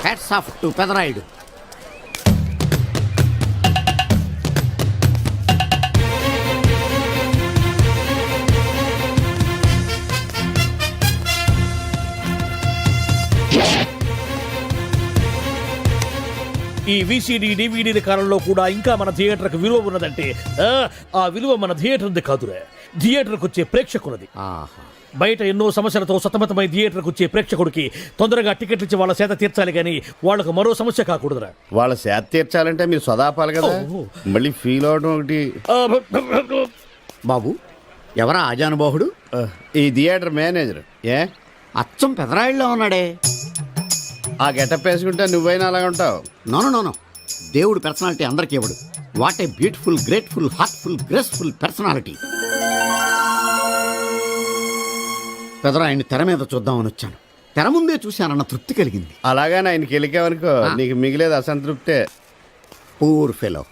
Hats off to Pedarayudu. ఈ VCD డివిడీల కాలంలో కూడా ఇంకా మన థియేటర్కి విలువ ఉన్నదంటే ఆ విలువ మన థియేటర్ది కాదురా, థియేటర్కి వచ్చే ప్రేక్షకులది. బయట ఎన్నో సమస్యలతో సతమతమై థియేటర్కి వచ్చే ప్రేక్షకుడికి తొందరగా టికెట్లు ఇచ్చి వాళ్ళ సేత తీర్చాలి కానీ వాళ్ళకు మరో సమస్య కాకూడదురా. వాళ్ళ సేత తీర్చాలంటే మీరు సదాపాలి కదా, మళ్ళీ ఫీల్ అవడం ఒకటి. బాబు ఎవరా ఆజానుబాహుడు? ఈ థియేటర్ మేనేజర్. ఏ అచ్చం పెదరాయుడులో ఉన్నాడే. ఆ గెటప్ వేసుకుంటే నువ్వైనా అలాగ ఉంటావు. నో దేవుడు పర్సనాలిటీ అందరికీ ఇవ్వడు. What a beautiful, grateful, heartful, graceful personality. పెదరాయుడిని తెర మీద చూద్దామని వచ్చాను. తెర ముందే చూశానన్న తృప్తి కలిగింది. అలాగని ఆయనకి వెళ్ళికావనుకో నీకు మిగిలేదు అసంతృప్తే. Poor fellow.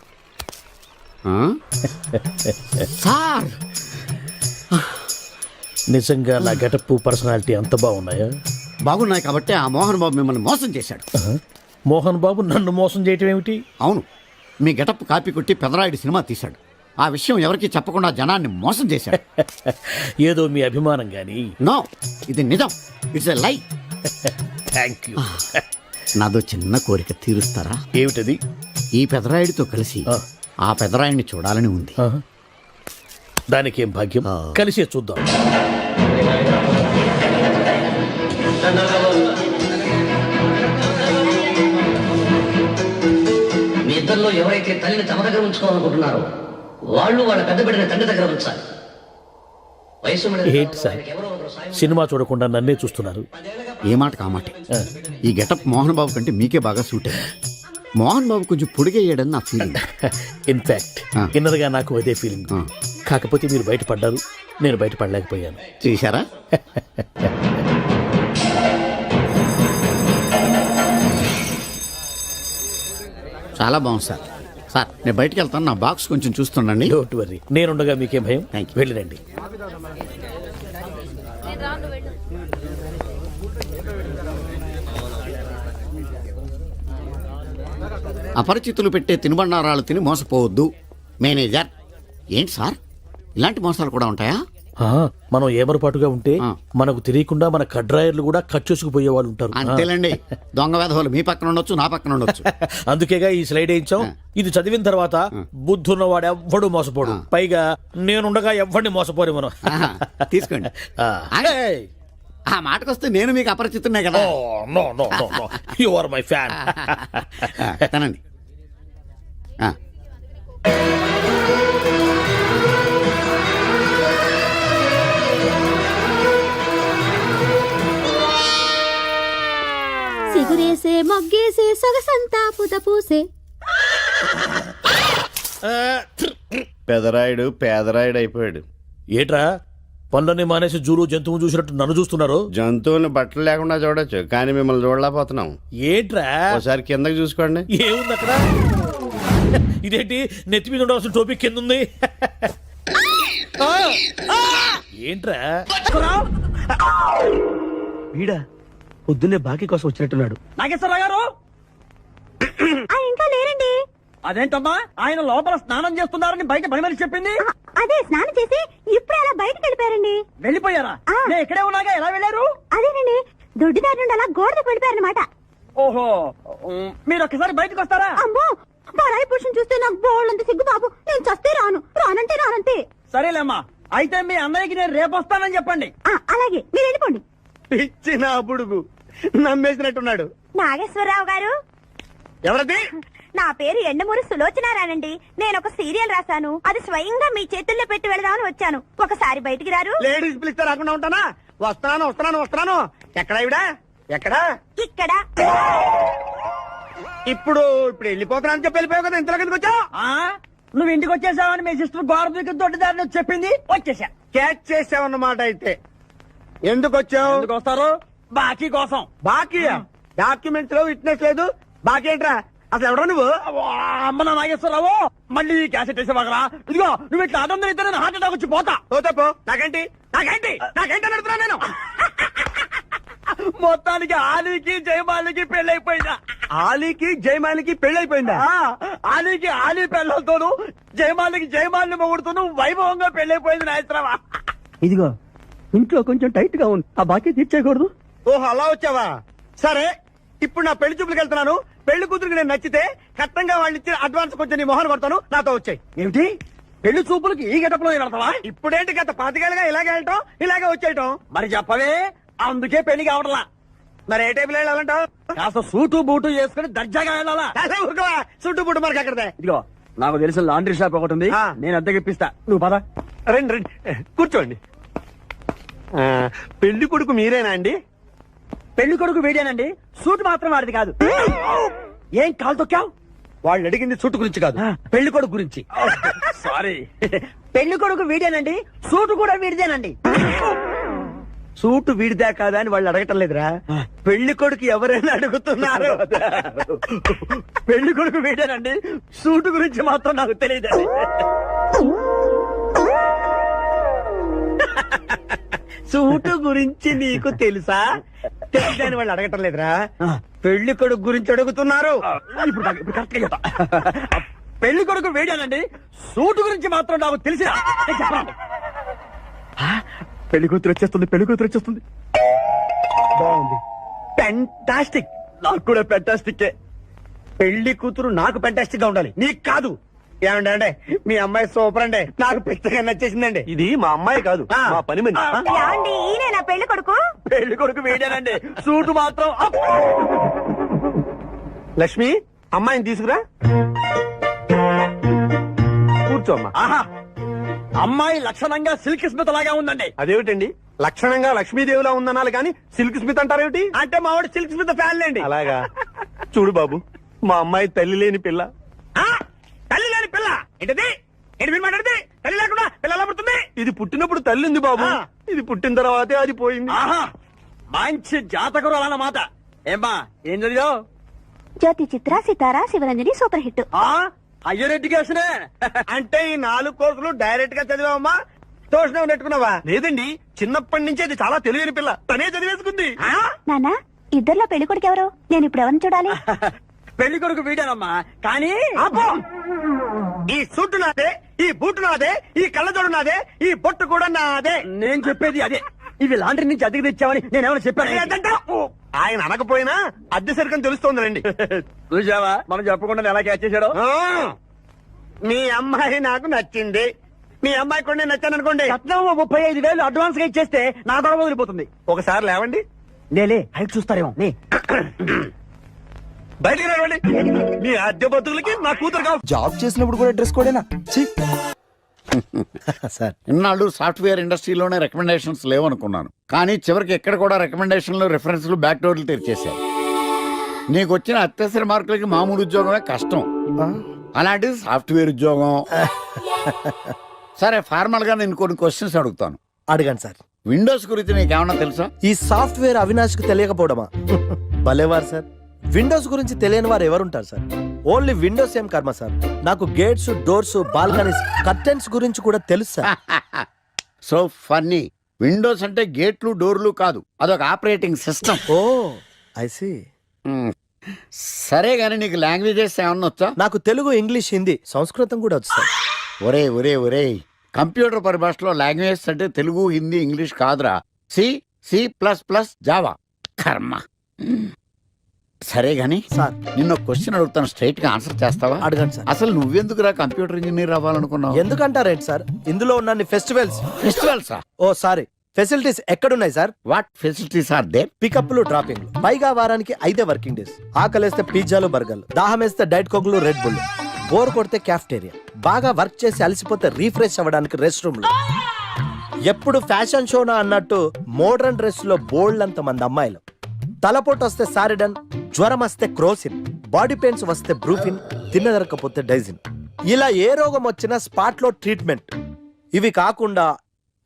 సార్ నిజంగా నా గెటప్ పర్సనాలిటీ అంత బాగున్నాయా? బాగున్నాయి కాబట్టి ఆ మోహన్ బాబు మిమ్మల్ని మోసం చేశాడు. మోహన్ బాబు నన్ను మోసం చేయటం ఏమిటి? అవును, మీ గెటప్ కాపీ కొట్టి పెదరాయుడు సినిమా తీశాడు. ఆ విషయం ఎవరికి చెప్పకుండా జనాన్ని మోసం చేశాడు. ఏదో మీ అభిమానం గాని. నో, ఇది నిజం. ఇట్స్ ఎ లై. Thank you. నాదో చిన్న కోరిక తీరుస్తారా? ఏమిటది? ఈ పెదరాయుడితో కలిసి ఆ పెదరాయుడిని చూడాలని ఉంది. దానికేం భాగ్యం, కలిసే చూద్దాం. మీ ఇద్దరిలో ఎవరైతే తల్లిని తమ దగ్గర ఉంచుకోవాలనుకుంటున్నారో వాళ్ళు వాళ్ళ పెద్ద బిడ్డని తండ్రి దగ్గర ఉంచాలి. ఏంటి సార్ సినిమా చూడకుండా నన్నే చూస్తున్నారు? ఏ మాట కామాటే. ఈ గెటప్ మోహన్ బాబు కంటే మీకే బాగా సూట్ అయ్యింది. మోహన్ బాబు కొంచెం పొడిగయ్యాడని నా ఫీలింగ్. ఇన్ఫాక్ట్ ఇన్నర్గా నాకు అదే ఫీలింగ్. కాకపోతే మీరు బయటపడ్డారు, నేను బయటపడలేకపోయాను. చూశారా? చాలా బాగుంది సార్. సార్ నేను బయటికి వెళ్తాను, నా బాక్స్ కొంచెం చూస్తుండండి. డోంట్ వరీ, నేనుండగా మీకేం భయం. వెళ్ళిరండి. అపరిచితులు పెట్టే తినుబండారాలు తిని మోసపోవద్దు. మేనేజర్. ఏంటి సార్ ఇలాంటి మోసాలు కూడా ఉంటాయా? మనం ఏమరపాటుగా ఉంటే మనకు తెలియకుండా మన కడ్రాయర్లు కూడా కట్ చేసుకుపోయే వాళ్ళు ఉంటారు. అంతేలేండి, దొంగ వేధవులు మీ పక్కన ఉండొచ్చు, నా పక్కన ఉండొచ్చు. అందుకేగా ఈ స్లైడ్ వేయించాం. ఇది చదివిన తర్వాత బుద్ధున్నవాడు ఎవ్వడు మోసపోడు. పైగా నేనుండగా ఎవ్వడిని మోసపోరు మనం. తీసుకోండి. ఆ మాటకొస్తే నేను మీకు అపరిచితున్నే కదా. You are my fan. తనండి. సిగురేసే మొగ్గేసే సొగసంతా పుత పూసే. పెదరాయుడు పేదరాయుడు అయిపోయాడు. ఏట్రా పనులన్నీ మానేసి జూలు జంతువు చూసినట్టు నన్ను చూస్తున్నారు? జంతువుని బట్టలు లేకుండా చూడొచ్చు, కానీ మిమ్మల్ని చూడలేకపోతున్నాం. ఏట్రా ఒకసారి కిందకి చూసుకోండి. ఏముంది అక్కడ? ఇదేంటి నెత్తి మీద ఉండవలసిన టోపిక్ కింద ఉంది? ఏంట్రా వీడా పొద్దున్నే బాకీ కోసం వచ్చినట్టున్నాడు. నాగేశ్వరరావు గారు ఇంకా లేరండి. అదేంటమ్మా ఆయన లోపల స్నానం చేస్తున్నారని బయట భయమని చెప్పింది. అదే స్నానం చేసి ఇప్పుడు అలా బయటకు వెళ్ళిపోయారండి. వెళ్ళిపోయారా? నేను ఇక్కడే ఉన్నాగా, ఎలా వెళ్ళారు? అదేనండి, దొడ్డిదారి నుండి అలా గోడకు వెళ్ళిపోయారనమాట. ఓహో, మీరు ఒక్కసారి బయటకు వస్తారా? అమ్మో, పరాయి పురుషుని చూస్తే నాకు బోళ్ళంత సిగ్గు బాబు. నేను చస్తే రానంటే రానంతే. సరేలేమ్మా, అయితే మీ అన్నయ్యకి నేను రేపు వస్తానని చెప్పండి. అలాగే, మీరు వెళ్ళిపోండి. ఇచ్చిన బుడుగు నమ్మేసినట్టున్నాడు. నాగేశ్వరరావు గారు. ఎవరది? నా పేరు ఎండమూరి సులోచనారానండి. నేను ఒక సీరియల్ రాశాను, అది స్వయంగా మీ చేతుల్లో పెట్టి వెళదామని వచ్చాను. ఒకసారి బయటికి రారు? లేడీస్ పిలిస్తే రాకుండా ఉంటానా? వస్తున్నాను. ఎక్కడా ఇవిడా? ఎక్కడా? ఇక్కడ. ఇప్పుడు వెళ్ళిపోతున్నాను చెప్పి వెళ్ళిపోయావు కదా, ఇంతలో కిందకి వచ్చావు. నువ్వు ఇంటికి వచ్చేసావని మీ సిస్టర్ గోడ దగ్గర దొడ్డిదారిని చెప్పింది, వచ్చేసా. క్యాచ్ చేసావన్నమాట. అయితే ఎందుకు వచ్చావు? ఎందుకు వస్తారు? బాకీ కోసం. బాకీ? డాక్యుమెంట్స్ లో విట్నెస్ లేదు, బాకీ ఏంట్రా? అసలు ఎవడో నువ్వు? అమ్మ నా నాగేశ్వరరావు, మళ్ళీ క్యాసెట్ వేసేవాగరా? ఇదిగో నువ్వు ఇట్లా అదొందరు ఇద్దరు హార్ట్ అటాక్ వచ్చి పోతా. నాకేంటి నడుతున్నా నేను. మొత్తానికి ఆలీకి జయమాలికి పెళ్ళైపోయిందా? ఆలీకి జయమాలికి పెళ్ళైపోయిందా? ఆలీకి ఆలీ పెళ్ళతోను జయమాలికి జయమాలిని మొగుడుతూను వైభవంగా పెళ్ళైపోయింది నాయత్రమా. ఇదిగో ఇంట్లో కొంచెం టైట్ గా ఉంది, ఆ బాకీ తీర్చేయకూడదు. ఓహో అలా వచ్చావా? సరే, ఇప్పుడు నా పెళ్లి చూపులకు వెళ్తున్నాను. పెళ్లి కూతురికి నేను నచ్చితే కట్టంగా వాళ్ళు ఇచ్చిన అడ్వాన్స్ కొంచెం నీ మొహన్ కొడతాను, నాతో వచ్చాయి. ఏమిటి పెళ్లి చూపులకి ఈ గెటప్లో వెళ్తావా? ఇప్పుడేంటి గత 5 ఏళ్ళుగా ఇలాగే వెళ్ళటం ఇలాగే వచ్చేయటం? మరి చెప్పవే, అందుకే పెళ్లి కావట్లా. మరి ఏ టైపులో వెళ్ళాలంటావు? కాస్త సూటు బూటు వేసుకుని దర్జాగా వెళ్ళాలా? సూటు బూటు మనకి అక్కడదే. ఇదిగో నాకు తెలిసిన లాండ్రీ షాప్ ఒకటి ఉంది, నేను అద్దెకి ఇప్పిస్తా. నువ్వు పద. రండి రండి కూర్చోండి. పెళ్లి కొడుకు మీరేనా అండి? పెళ్లి కొడుకు వీడేనండి, సూట్ మాత్రం వాడిది కాదు. ఏం కాలు తొక్కావు? వాళ్ళు అడిగింది సూట్ గురించి కాదు, పెళ్లి కొడుకు గురించి. సారీ. పెళ్లి కొడుకు వీడేనండి, సూట్ కూడా వీడిదేనండి. సూటు వీడిదా కాదా అని వాళ్ళు అడగటం లేదురా, పెళ్లి కొడుకు ఎవరైనా అడుగుతున్నారు. పెళ్లి కొడుకు వీడేనండి, సూటు గురించి మాత్రం నాకు తెలియదు. సూటు గురించి నీకు తెలుసా? తెలియదని వాళ్ళు అడగటం లేదురా, పెళ్లి కొడుకు గురించి అడుగుతున్నారు. ఇప్పుడు కరెక్ట్ గా చెప్తా. పెళ్లి కొడుకు వేడానండి, సూటు గురించి మాత్రం నాకు తెలిసి. పెళ్లి కూతురు వచ్చేస్తుంది, పెళ్లి కూతురు వచ్చేస్తుంది. బాగుంది, ఫెంటాస్టిక్. నాకు కూడా ఫెంటాస్టిక్. పెళ్లి కూతురు నాకు ఫెంటాస్టిక్ గా ఉండాలి, నీకు కాదు. ఏమండి అంటే మీ అమ్మాయి సూపర్ అండి, నాకు పెద్దగా నచ్చేసిందండి. ఇది మా అమ్మాయి కాదు, మా పని మని. ఏమండి ఈయన నా పెళ్లి కొడుకు? పెళ్లి కొడుకు వేడానండి, సూటు మాత్రం. లక్ష్మి, అమ్మాయిని తీసుకురా. కూర్చోమ్మా. ఆహా, అమ్మాయి లక్షణంగా సిల్క్ స్మిత్ లాగా ఉందండి. అదేమిటండి, లక్షణంగా లక్ష్మీదేవిలా ఉందనాలి కానీ సిల్క్ స్మిత్ అంటారేమిటి? అంటే మా వాడు సిల్క్ స్మిత్ ఫ్యాన్ లేండి. అలాగా. చూడు బాబు, మా అమ్మాయి తల్లి లేని పిల్ల. తల్లి లేని పిల్ల ఏంటది? ఏంటి మీరు మాట్లాడితే? తల్లి లేకుండా పిల్ల ఎలా పుడుతుంది? ఇది పుట్టినప్పుడు తల్లి ఉంది బాబు, ఇది పుట్టిన తర్వాతే అది పోయింది. మంచి జాతకులు అన్నమాట. ఏమ్మా ఏం చదివావు? జ్యోతి చిత్ర, సితారా, శివరంజని సూపర్ హిట్. హయ్యర్ ఎడ్యుకేషనే అంటే ఈ 4 కోర్సులు డైరెక్ట్ గా చదివావమ్మా? తోషణం నెట్టుకున్నావా? లేదండి, చిన్నప్పటి నుంచి అది చాలా తెలియని పిల్ల, తనే చదివేసుకుంది. నానా, ఇద్దర్లో పెళ్లి కొడుకు ఎవరు? నేను ఇప్పుడు ఎవరిని చూడాలి? పెళ్లి కొడుకు వీడానమ్మా, కానీ ఈ సూటు నాదే, ఈ బూటు నాదే, ఈ కళ్ళజోడు నాదే, ఈ బొట్టు కూడా నాదే. నేను చెప్పేది అదే. ఇవి లాండ్రీ నుంచి అద్దెకి తెచ్చావని నేనేమైనా చెప్పాను? ఆయన అనకపోయినా అద్దె సరికని తెలుస్తోందండి. చూసావా, మనం చెప్పకుండా ఎలా క్యాచ్ చేశాడో. మీ అమ్మాయి నాకు నచ్చింది, మీ అమ్మాయి కూడా నేను నచ్చాను అనుకోండి. 35,000 అడ్వాన్స్ గా ఇచ్చేస్తే నా గొడవ వదిలిపోతుంది. ఒకసారి లేవండి. నేలే హైట్ చూస్తారేమో. బయటికి రావండి, మీ అద్దె బతుకులకి నా కూతురు కావు. జాబ్ చేసినప్పుడు కూడా డ్రెస్ కోడేనా? సార్, ఇన్నాళ్ళు సాఫ్ట్వేర్ ఇండస్ట్రీలోనే రికమెండేషన్స్ లేవనుకున్నాను, కానీ చివరికి ఎక్కడ కూడా రికమెండేషన్లు, రిఫరెన్స్లు, బ్యాక్ డోర్లు తెరిచేశారు. నీకు వచ్చిన అత్యవసర మార్కులకి మామూలు ఉద్యోగమే కష్టం, అలాంటిది సాఫ్ట్వేర్ ఉద్యోగం. సరే, ఫార్మల్ గా నేను కొన్ని క్వశ్చన్స్ అడుగుతాను, అడగండి సార్. విండోస్ గురించి నీకేమన్నా తెలుసా? ఈ సాఫ్ట్వేర్ అవినాష్ కు తెలియకపోవడమా? భలేవారు సార్. విండోస్ గురించి తెలియని వారు ఎవరుంటారు సార్? ఓన్లీ విండోస్ ఏం కర్మ సార్, నాకు గేట్స్, డోర్స్, బాల్కనీస్, కర్టెన్స్ గురించి కూడా తెలుసు సార్. So funny. విండోస్ అంటే గేట్లు, డోర్లు కాదు, అదొక operating system. Oh I see. సరే గానీ నీకు లాంగ్వేజెస్ ఏమన్నా వచ్చా? నాకు తెలుగు, ఇంగ్లీష్, హిందీ, సంస్కృతం కూడా వచ్చు సార్. ఒరే ఒరే ఒరే, కంప్యూటర్ పరిభాషలో లాంగ్వేజెస్ అంటే తెలుగు, హిందీ, ఇంగ్లీష్ కాదురా, C++, జావా. కర్మ. సరే గాని సార్, నిన్న క్వశ్చన్ అడుగుతాను, స్ట్రైట్ గా ఆన్సర్ చేస్తావా? అడగండి సార్. అసలు నువ్వెందుకురా కంప్యూటర్ ఇంజనీర్ అవ్వాలనుకున్నావు? ఎందుకంటారేంటి సార్, ఇందులో ఉన్న ఫెస్టివల్స్. ఫెస్టివల్సా? ఓ సారీ, ఫెసిలిటీస్ ఎక్కడున్నాయి sir? What facilities are there? పికప్లు, డ్రాపింగ్లు, పైగా వారానికి 5 వర్కింగ్ డేస్. ఆకలేస్తే పిజ్జాలు, బర్గర్లు, దాహం వేస్తే డైట్ కోక్లు, రెడ్ బుల్, బోర్ కొడితే క్యాఫ్టేరియా, బాగా వర్క్ చేసి అలసిపోతే రీఫ్రెష్ అవ్వడానికి రెస్ట్ రూమ్లు. ఎప్పుడు ఫ్యాషన్ షోనా అన్నట్టు మోడర్న్ డ్రెస్ లో బోల్డ్ అంత మంది అమ్మాయిలు. తలపోటు వస్తే సారిడన్, జ్వరం వస్తే క్రోసిన్, బాడీ పెయిన్స్ వస్తే బ్రూఫిన్, తిన్నదరకపోతే డైజిన్. ఇలా ఏ రోగం వచ్చినా స్పాట్ లో ట్రీట్మెంట్. ఇవి కాకుండా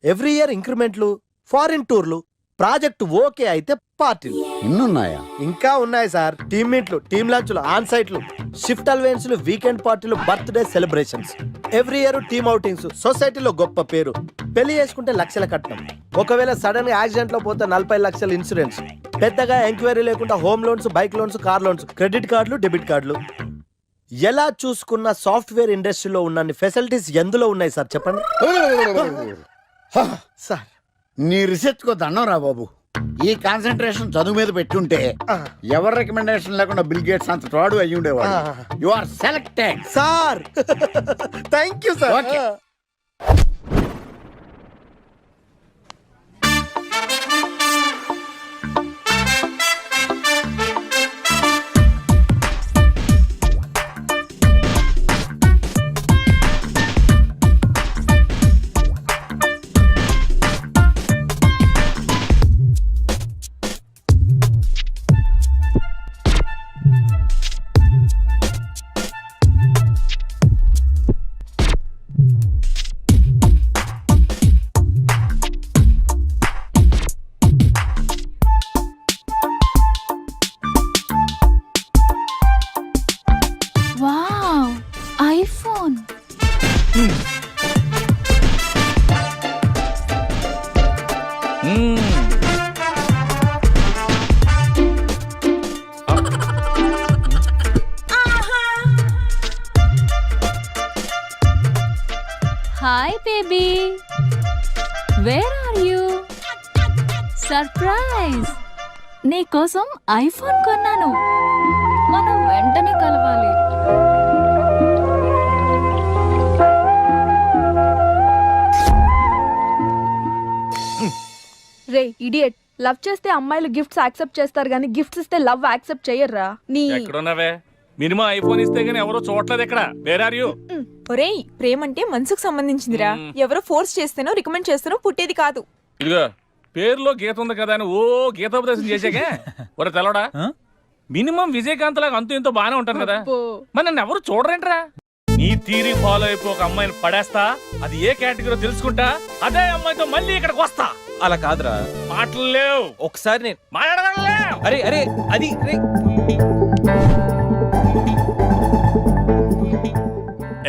ఎవ్రీ ఇయర్ ఇంక్రిమెంట్లు, ఫారిన్ టూర్లు, ప్రాజెక్ట్ ఓకే అయితే పార్టీలు. ఇన్నున్నాయా? ఇంకా ఉన్నాయి సార్. టీమ్ మీట్లు, టీమ్ లంచ్లు, ఆన్ సైట్లు, షిఫ్ట్ అలవెన్స్లు, వీకెండ్ పార్టీలు, birthday celebrations, every year team outings, సొసైటీలో గొప్ప పేరు, పెళ్లి చేసుకుంటే లక్షల కట్నం, ఒకవేళ సడన్ గా యాక్సిడెంట్ లో పోతే 40 లక్షల ఇన్సూరెన్స్, పెద్దగా ఎంక్వైరీ లేకుండా home loans, bike loans, car loans, credit కార్డులు, డెబిట్ కార్డులు. ఎలా చూసుకున్న సాఫ్ట్వేర్ ఇండస్ట్రీలో ఉన్న ఫెసిలిటీస్ ఎందులో ఉన్నాయి సార్ చెప్పండి. సార్ నీ రీసెర్చ్ కో దండం రా బాబు. ఈ కాన్సన్ట్రేషన్ చదువు మీద పెట్టుంటే ఎవరి రికమెండేషన్ లేకుండా బిల్ గేట్స్ అంత వాడు అయ్యి ఉండేవాడు. You are selected. Sir thank you sir. Okay. Wow, iPhone. Hi baby, where are you? Surprise, నీకోసం ఐఫోన్ కొన్నాను. మనం వెంటనే కలవాలి. రే ఇడియట్, లవ్ చేస్తే అమ్మాయిలు గిఫ్ట్స్ యాక్సెప్ట్ చేస్తారు కానీ గిఫ్ట్స్ ఇస్తే లవ్ యాక్సెప్ట్ చెయ్యర్రా. నీ ఎక్కడున్నావే? మినిమం ఐఫోన్ ఇస్తే గానీ ఎవరో చూడలేదు ఇక్కడ. Where are you? ఒరేయ్, ప్రేమ అంటే మనసుకు సంబంధించిందిరా. ఎవరో ఫోర్స్ చేస్తేనో రికమెండ్ చేస్తేనో పుట్టేది కాదు. ఇదిగో పేరులో గీత ఉంది కదా అని ఓ గీతోపదేశం చేసాకే ఒరే తెలవడా, మినిమం విజయకాంత్ లాగా అంతూ ఇంతో బానే ఉంటాను కదా, మరి నన్ను ఎవరు చూడరేంట్రా? నీ తీరి ఫాలో అయిపో ఒక అమ్మాయిని పడేస్తా, అది ఏ కేటగిరీ తెలుసుకుంటా, అదే అమ్మాయితో మళ్ళీ ఇక్కడికి వస్తా. అలా కాదురా, మాటలు లేవు. ఒకసారి నేను మాట్లాడడం లేవు. అరే అరే అది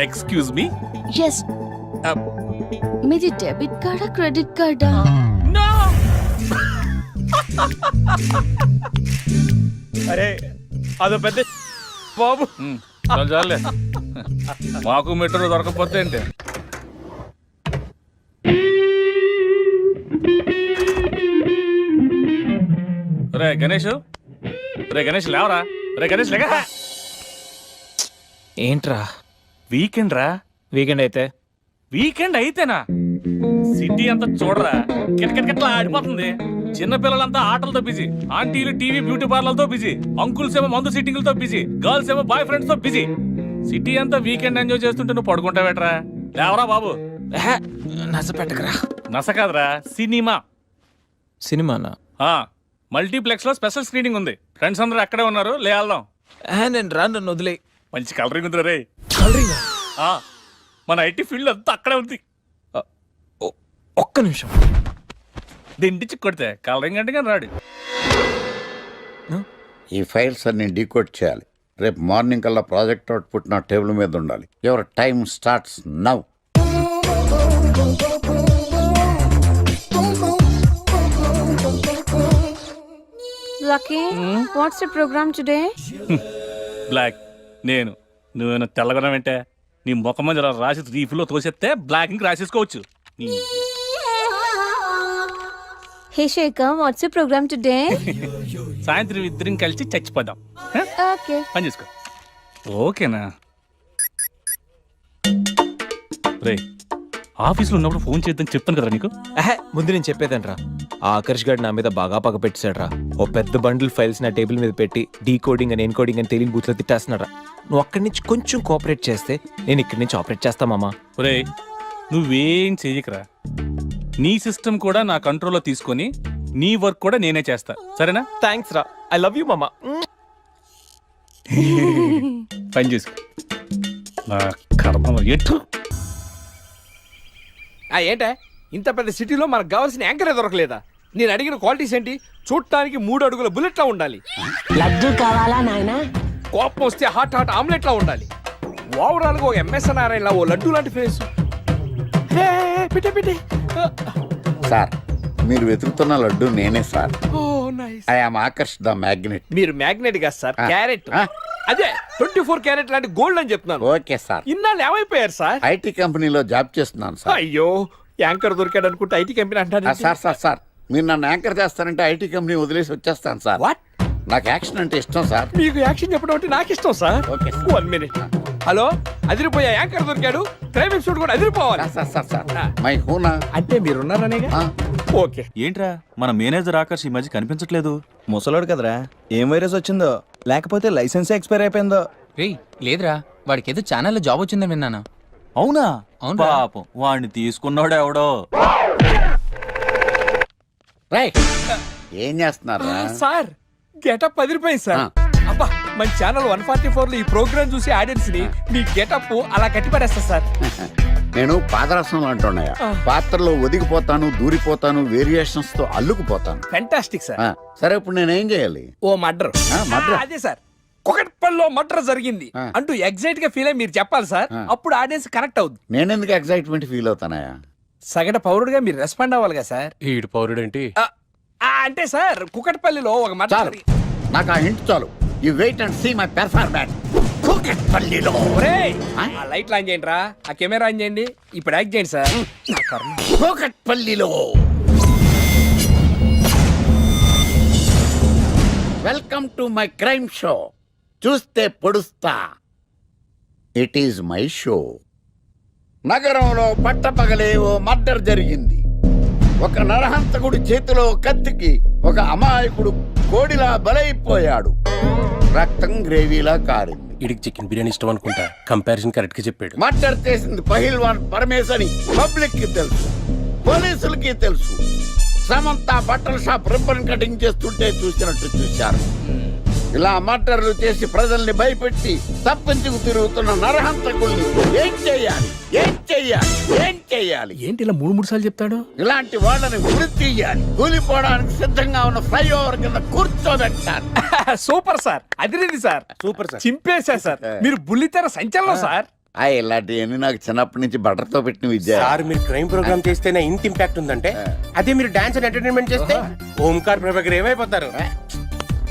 ఎక్స్క్యూజ్ మీ. ఎస్, మీది డెబిట్ కార్డా క్రెడిట్ కార్డా? నో. అరే అదో పెద్ద బాబు. చాలే మాకు మెట్రో దొరకపోతే ఏంటి? రే గణేష్, రే గణేష్ లేవరా. రే గణేష్ లేక. ఏంట్రా వీకెండ్ రా. వీకెండ్ అయితే? వీకెండ్ అయితేనా? సిటీ అంతా చూడరా, కిటకిటకిట్లా ఆడిపోతుంది. చిన్న పిల్లలంతా ఆటలతో బిజీ, ఆంటీలు టీవీ బ్యూటీ పార్లర్తో బిజీ, అంకుల్స్ ఏమో మందు సిట్టింగ్లతో బిజీ, గర్ల్స్ ఏమో బాయ్ ఫ్రెండ్స్ తో బిజీ. సిటీ అంతా వీకెండ్ ఎంజాయ్ చేస్తుంటే నువ్వు పడుకుంటావేట్రా? లేవరా బాబు. నస పెట్టకరా. నస కాదురా, సినిమా. సినిమానా? మల్టీప్లెక్స్ లో స్పెషల్ స్క్రీనింగ్ ఉంది. ఫ్రెండ్స్ అందరూ అక్కడే ఉన్నారు, లే వెళ్దాం. నేను రాను, నన్ను వదిలే. మంచి కలరింగ్ ఉంది రే. కలరింగ్? మన ఐటీ ఫీల్డ్ అంతా అక్కడే ఉంది. ఒక్క నిమిషం. దిండిచి కొడితే కలరింగ్ అంటే కానీ రాడు. ఈ ఫైల్స్ అన్ని డీకోడ్ చేయాలి. రేపు మార్నింగ్ కల్లా ప్రాజెక్ట్ అవుట్పుట్ నా టేబుల్ మీద ఉండాలి. Your time starts now. Lucky, what's the programme today? Black. నేను నువ్వేనా తెల్లగొన వెంటే నీ ముఖం మీద రాసి రీఫ్లో తోసేస్తే బ్లాక్ ఇంక రాసేసుకోవచ్చు. Hey Shekhar, what's the programme today? సాయంత్రం ఇద్దరం కలిసి చచ్చిపోదాం. ఓకే, పని చేసుకో. ఓకేనా? రే ఆఫీస్లో ఉన్నప్పుడు ఫోన్ చేద్దాం చెప్తాను కదా నీకు. ముందు నేను చెప్పేదంట్రా, ఆ ఆకర్ష్ గారు నా మీద బాగా పగ పెట్టాడురా. ఓ పెద్ద బండిల్ ఫైల్స్ నా టేబుల్ మీద పెట్టి డీకోడింగ్ అని ఎన్కోడింగ్ అని తెలియని బూత్లో తిట్టేస్తున్నారా. నువ్వు అక్కడి నుంచి కొంచెం కోఆపరేట్ చేస్తే నేను ఇక్కడి నుంచి ఆపరేట్ చేస్తా మామా. రే నువ్వేం చెయ్యకరా. నీ సిస్టమ్ కూడా నా కంట్రోల్లో తీసుకొని నీ వర్క్ కూడా నేనే చేస్తా, సరేనా? థ్యాంక్స్ రా, ఐ లవ్ యూ మామా. పని చేసుకో. నా కర్మ ఎటు. ఏంటే ఇంత పెద్ద సిటీలో మనకు కావాల్సిన యాంకరే దొరకలేదా? నేను అడిగిన క్వాలిటీస్ ఏంటి? చూడటానికి 3 అడుగుల బుల్లెట్ లా ఉండాలి, లడ్డు కావాలా నాయనా? కోపం వస్తే హాట్ హాట్ ఆమ్లెట్ లా ఉండాలి, ఓవరాల్ గా ఓ ఎంఎస్ నారాయణ లా ఓ లడ్డు లాంటి ఫేస్. పెట్టే సార్ మీరు వెతుకుతున్న లడ్డు నేనే sir. Oh nice. I am Akarsh the magnet. మీరు మ్యాగ్నెట్ గా సార్, క్యారెట్. అదే 24 క్యారెట్ లాంటి గోల్డ్ అని చెప్తున్నాను. Okay sir. ఇన్నాళ్ళు ఏమైపోయారు సార్? ఐటీ కంపెనీలో జాబ్ చేస్తున్నాను సార్. అయ్యో, యాంకర్ దొరికాడు అనుకుంటే ఐటీ కంపెనీ అంటారు. సార్ మీరు నన్ను యాంకర్ చేస్తారంటే ఐటీ కంపెనీ వదిలేసి వచ్చేస్తాను సార్. వాట్? నాకు యాక్షన్ అంటే ఇష్టం సార్. మీకు యాక్షన్ చెప్పడం అంటే నాకు ఇష్టం sir. Okay sir. 1 minute. Hello, అదిరిపోయా యాంకర్ దొరికాడు, క్రైమ్ ఎపిసోడ్ కూడా అదిరిపోవాలి. సార్ మై హూనా అంటే మీరున్నారనేగా. ఓకే. ఏంట్రా మన మేనేజర్ ఆకర్ష్ ఈ మధ్య కనిపించట్లేదు. ముసలోడు కదరా, ఏం వైరస్ వచ్చిందో, లేకపోతే లైసెన్స్ ఎక్స్పైర్ అయిపోయిందో. రేయ్ లేదురా, వాడికి ఏదో ఛానల్లో జాబ్ వచ్చిందని విన్నాను. అవునా? అవునురా. పాపం వాడిని తీసుకున్నాడు ఎవడో. రైట్. ఏం చేస్తున్నారు సార్ గెటప్ అదిరిపోయింది సార్. అబ్బా, మన ఛానల్ 144 లో ఈ ప్రోగ్రామ్ చూసి ఆడియన్స్ ని మీ గెటప్ అలా కట్టిపడేస్తా సార్. నేను పాదరసం అంటున్నాయా, పాత్రలో ఒదిగిపోతాను, దూరిపోతాను, వేరియేషన్స్ తో అల్లుకుపోతాను. Fantastic sir. సరే ఇప్పుడు నేనేం చేయాలి? ఓ మర్డర్. murder? అదే సార్, కుకట్పల్లిలో మర్డర్ జరిగింది అంటూ ఎగ్జైట్ గా ఫీల్ అయ్యి మీరు చెప్పాలి సార్. అప్పుడు ఆడియన్స్ కనెక్ట్ అవుద్ది. నేనెందుకు ఎక్సైట్మెంట్ ఫీల్ అవుతానయా? సగటు పౌరుడుగా మీరు రెస్పాండ్ అవ్వాలి కదా సార్. ఈడు పౌరుడేంటి? అంటే సార్ కుకట్పల్లిలో ఒక మర్డర్ చాలు, నాకు ఆ హింట్ చాలు. You wait and see my performance. కూకట్పల్లిలో ఆ లైట్లు ఆన్ చేయండి రా, ఆ కెమెరా ఆన్ చేయండి, ఇప్పుడు యాక్ట్ చేయండి సార్. కూకట్పల్లిలో welcome to my crime show. చూస్తే పొడుస్తా, ఇట్ ఈజ్ మై షో. నగరంలో పట్టపగలే ఓ మర్డర్ జరిగింది. ఒక నరహంతకుడి చేతిలో కత్తికి ఒక అమాయకుడు కోడిలా బలైపోయాడు. రక్తం గ్రేవీలా కారింది. ఇడికి చికెన్ బిర్యానీ ఇష్టం అనుకుంటా, కంపారిజన్ కరెక్ట్ గా చెప్పాడు. మర్డర్ చేసింది పహిల్వాన్ పరమేశ్ అని పబ్లిక్ కి తెలుసు, పోలీసులకి తెలుసు. సమంత బట్టల షాప్ రిబ్బన్ కటింగ్ చేస్తుంటే చూసినట్టు చూశారు. ఇలా మర్డర్లు చేసి ప్రజల్ని భయపెట్టి తప్పించుకు తిరుగుతున్న నరహంతకుల్ని ఏం చెయ్యాలి, ఏం చెయ్యాలి, ఏం చెయ్యాలి? ఏంటి ఇలా 3 సార్లు చెప్తాడు? ఇలాంటి వాళ్ళని ఉరి తీయాలి. కూలిపోవడానికి సిద్ధంగా ఉన్న ఫ్లైఓవర్ కింద కూర్చోబెట్టాలి. సూపర్ సార్, అదిరింది సార్. Super sir. చింపేశా సార్, మీరు బుల్లితెర సంచలనం సార్. ఇలాంటివన్నీ నాకు చిన్నప్పటి నుంచి బట్టర్తో పెట్టిన విద్య. సార్ మీరు క్రైమ్ ప్రోగ్రామ్ చేస్తేనే ఇంత ఇంపాక్ట్ ఉందంటే, అదే మీరు డాన్స్ అండ్ ఎంటర్టైన్మెంట్ చేస్తే ఓంకార్ ప్రభాకర్ ఏమైపోతారు?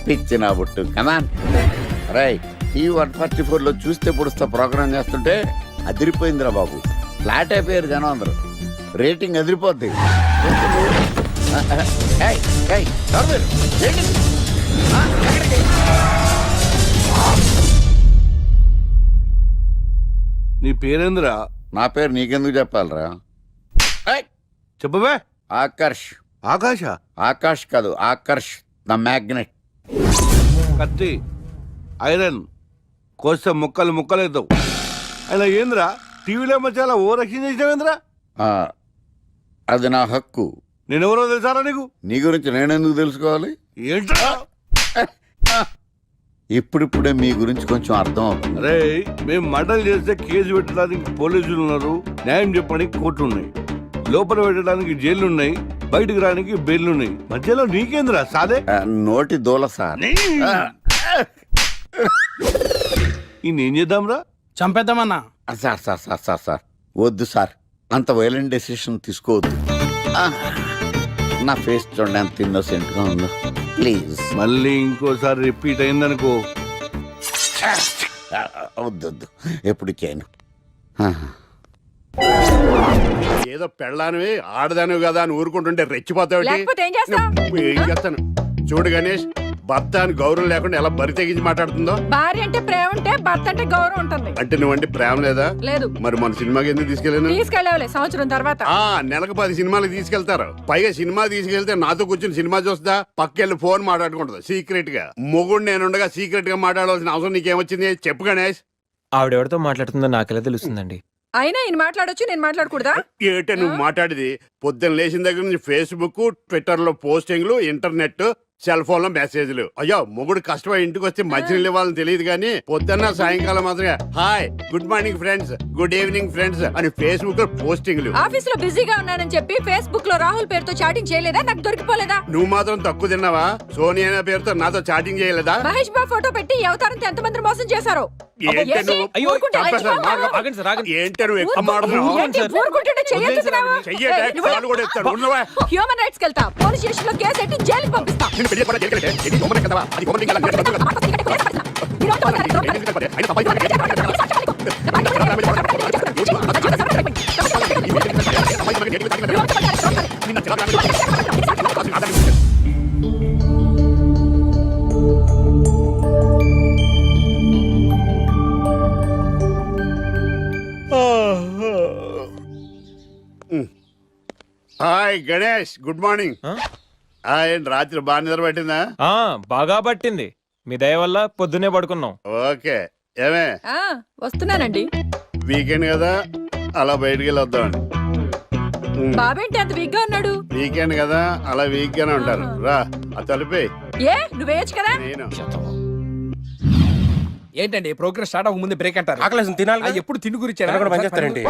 పిచ్చి నా బుట్టు కమాన్. రై ఈ 144 లో చూస్తే పొడుస్తా ప్రోగ్రామ్ చేస్తుంటే అదిరిపోయిందిరా బాబు. ఫ్లాట్ అయిపోయారు జనం అందరూ. రేటింగ్ అదిరిపోద్ది. నీ పేరేంద్రా? నా పేరు నీకెందుకు చెప్పాలరా? చెప్పవే. ఆకర్ష్. ఆకాశ? ఆకాష్ కాదు, ఆకర్ష్ ద మ్యాగ్నెట్. కత్తి, ఐరన్ కోస్తే ముక్కలు ముక్కలు అవుతావు. అయినా ఏంద్రా టీవీలో చాలా ఓ రక్షణ చేసినావేంద్రా? అది నా హక్కు. నేనెవరో తెలుసారా నీకు? నీ గురించి నేనెందుకు తెలుసుకోవాలి? ఏంట్రా? ఇప్పుడిప్పుడే మీ గురించి కొంచెం అర్థం అవుతుంది. అరే, మేము మర్డర్ చేస్తే కేసు పెట్టడానికి పోలీసులు ఉన్నారు, న్యాయం చెప్పడానికి కోర్టు ఉన్నాయి, లోపల పెట్టడానికి జైలు ఉన్నాయి, బయటకు రానికి బెయిల్ ఉన్నాయి. మధ్యలో నీకేంద్రా సాదే? నోటి దూల సార్. ఏం చేద్దాంరా? చంపేద్దామన్నా. Sir sir sir sir sir వద్దు సార్, అంత వైలెంట్ డెసిషన్ తీసుకోవద్దు. నా ఫేస్ చూడండి ఎంత ఇన్నోసెంట్గా ఉందో. ప్లీజ్ మళ్ళీ ఇంకోసారి రిపీట్ అయిందనుకో. వద్దు, ఎప్పుడు చేయను. ఏదో పెళ్ళానివి ఆడదానివి కదా అని ఊరుకుంటుంటే రెచ్చిపోతావు. లేకపోతే ఏం చేస్తావ్? ఏం చేస్తాను చూడు గణేష్, భర్త అని గౌరవం లేకుండా ఎలా బరి తెగించి మాట్లాడుతుందో. భార్య అంటే ప్రేమ ఉంటే భర్త అంటే గౌరవం ఉంటుంది. అంటే నువ్వంటే ప్రేమ లేదా? లేదు. మరి మన సినిమాకి ఎందుకు తీసుకెళ్ళాను? తీసుకెళ్ళవలే సంవత్సరం తర్వాత. నెలకు 10 సినిమాలకు తీసుకెళ్తారు. పైగా సినిమా తీసుకెళ్తే నాతో కూర్చొని సినిమా చూస్తా, పక్కెళ్ళి ఫోన్ మాట్లాడుకుంటుంది సీక్రెట్ గా. మొగుడు నేనుండగా సీక్రెట్ గా మాట్లాడాల్సిన అవసరం నీకేమొచ్చింది చెప్పు గణేష్. ఆవిడెవరితో మాట్లాడుతుందో నాకెలా తెలుస్తుందండి? అయినా ఈయన మాట్లాడొచ్చు, నేను మాట్లాడకూడదా? ఏటే నువ్వు మాట్లాడేది? పొద్దున్న లేచిన దగ్గర నుంచి ఫేస్బుక్, ట్విట్టర్ లో పోస్టింగ్లు, ఇంటర్నెట్ సెల్ ఫోన్ లో మెసేజ్లు. అయ్యో మొగుడు కష్టమై ఇంటికి వస్తే మంచినీళ్ళు ఇవ్వాలని తెలియదు కానీ పొద్దున్న సాయంకాలం మాత్రమే hi good morning friends, good evening friends అని ఫేస్బుక్ లో పోస్టింగ్లు. ఆఫీస్ లో బిజీగా ఉన్నానని చెప్పి ఫేస్బుక్ లో రాహుల్ పేరుతో చాటింగ్ చేయలేదా? నాకు దొరికిపోలేదా? నువ్వు మాత్రం తక్కువ తిన్నావా? సోనియా అనే పేరుతో నాతో చాటింగ్ చేయలేదా? మహేష్ బాబు ఫోటో పెట్టి ఈ అవతారంతో ఎంతమంది మోసం చేశారో. ఏంటి నువ్వు? అయ్యో, చంపేస్తాను. ఆగండి సార్, ఆగండి. ఏంటి నువ్వు ఎక్కువ మాట్లాడుతున్నావు? చెయ్యటే కాలు కూడా ఎత్తాను. ఉన్నవా? హ్యూమన్ రైట్స్ కెళ్తా, పోలీస్ స్టేషన్ లో కేసు ఎట్టి జైలుకి పంపిస్తా. నిన్ను పెళ్లి చేసుకోవడానికి జైలుకి వెళ్తే, ఇది గవర్నమెంట్ కదా, అది గవర్నమెంట్ కదా, నేను హాయ్ గణేష్, గుడ్ మార్నింగ్. రాత్రి బాగా నిద్ర పట్టిందా? బాగా పట్టింది. మీ దయ వల్ల పొద్దునే పడుకున్నాం. ఓకే. ఏమే వస్తున్నానండి. వీకెండ్ కదా, అలా బయటికి వెళ్ళి వద్దామండి. బాబేంటి అంత వీక్ గా ఉన్నాడు? వీకెండ్ కదా, అలా వీక్ గానే ఉంటారు. రా ఆ తలిపే. ఏ నువ్వేయచ్చు కదా? నేను ఏంటండి ప్రోగ్రెస్ స్టార్ట్ అవ్వక ముందు బ్రేక్ అంటారు? ఆకలేసం తినాలి. ఎప్పుడు తిని గురించి పనిచేస్తారండి.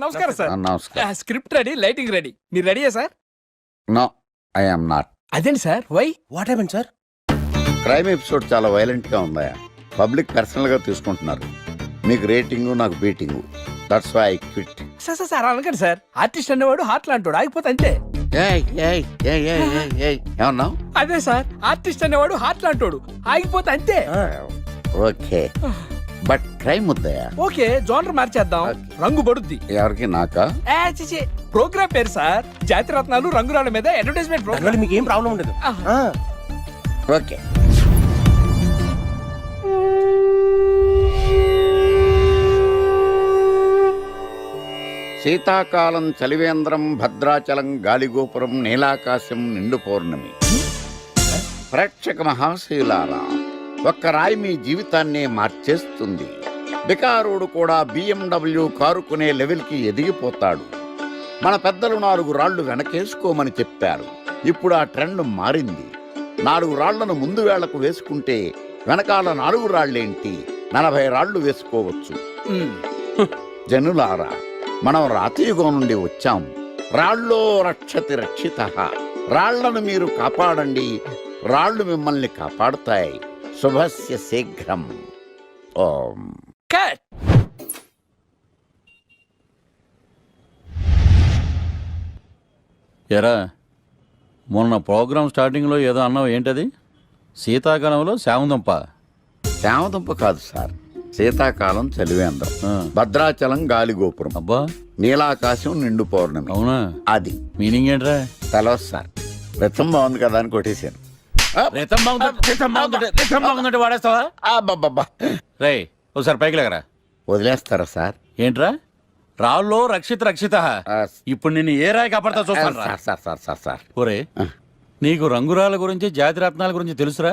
నమస్కారం సార్. నమస్కారం. Script ready, lighting ready. మీరు రెడీయా sir? No, I am not. అదేంటి sir, why? What happen sir? Crime episode చాలా వైలెంట్ గా ఉందా? పబ్లిక్ పర్సనల్ గా తీసుకుంటున్నారు. మీకు రేటింగ్, నాకు beating. That's why I quit. Sir అనకండి సార్. ఆర్టిస్ట్ అనేవాడు హార్ట్ లాంటాడు, ఆగిపోతే అంతే. ఏమన్నావు? అదే సార్, ఆర్టిస్ట్ అనేవాడు హార్ట్ లాంటాడు, ఆగిపోతే అంతే. ఓకే, బట్ క్రైమ్ వద్దయా? ఓకే, జోనర్ మార్చేద్దాం. రంగు పడుద్ది. ఎవరికి? నాకా? ప్రోగ్రామ్ పేరు సార్ జాతి రత్నాలు రంగురాళ్ళ మీద అడ్వర్టైజ్మెంట్ ప్రోగ్రామ్. మీకు ఏం ప్రాబ్లం ఉండదు. ఓకే. శీతాకాలం చలివేంద్రం, భద్రాచలం గాలిగోపురం, నీలాకాశం, నిండు పౌర్ణమి. ప్రేక్షక మహాశయులారా, ఒక్క రాయి మీ జీవితాన్నే మార్చేస్తుంది. బికారోడు కూడా BMW కారు కొనే లెవెల్కి ఎదిగిపోతాడు. మన పెద్దలు 4 రాళ్లు వెనకేసుకోమని చెప్పారు. ఇప్పుడు ఆ ట్రెండ్ మారింది. 4 రాళ్లను ముందు వేళ్లకు వేసుకుంటే వెనకాల 4 రాళ్లేంటి, 40 రాళ్లు వేసుకోవచ్చు. జనులారా, మనం రాతియుగం నుండి వచ్చాం. రాళ్ళో రక్షతి రక్షితః. రాళ్లను మీరు కాపాడండి, రాళ్లు మిమ్మల్ని కాపాడుతాయి. శుభస్య శీఘ్రం. ఓం. కట్. ఎరా, మొన్న ప్రోగ్రామ్ స్టార్టింగ్లో ఏదో అన్నావు, ఏంటది? శీతాకాలంలో శామదుంప. శామదుంప కాదు సార్, శీతాకాలం చలివేంద్రం, భద్రాచలం గాలిగోపురం, అబ్బా, నీలాకాశం, నిండు పౌర్ణమి. అవునా? అది మీనింగ్ ఏంట్రా? తెలవదు సార్. రతం బాగుంది కదా అని కొట్టేశాను. వాడేస్తావా? అబ్బబ్బబ్బా. రే, ఒకసారి పైకి లేకరా. వదిలేస్తారా సార్? ఏంట్రా? రాళ్ళో రక్షిత రక్షిత. ఇప్పుడు నిన్ను ఏ రాయి కాపాడతా చూస్తాను. Sir sir sir sir sir ఒరే, నీకు రంగురాల గురించి, జాతి రత్నాల గురించి తెలుసురా?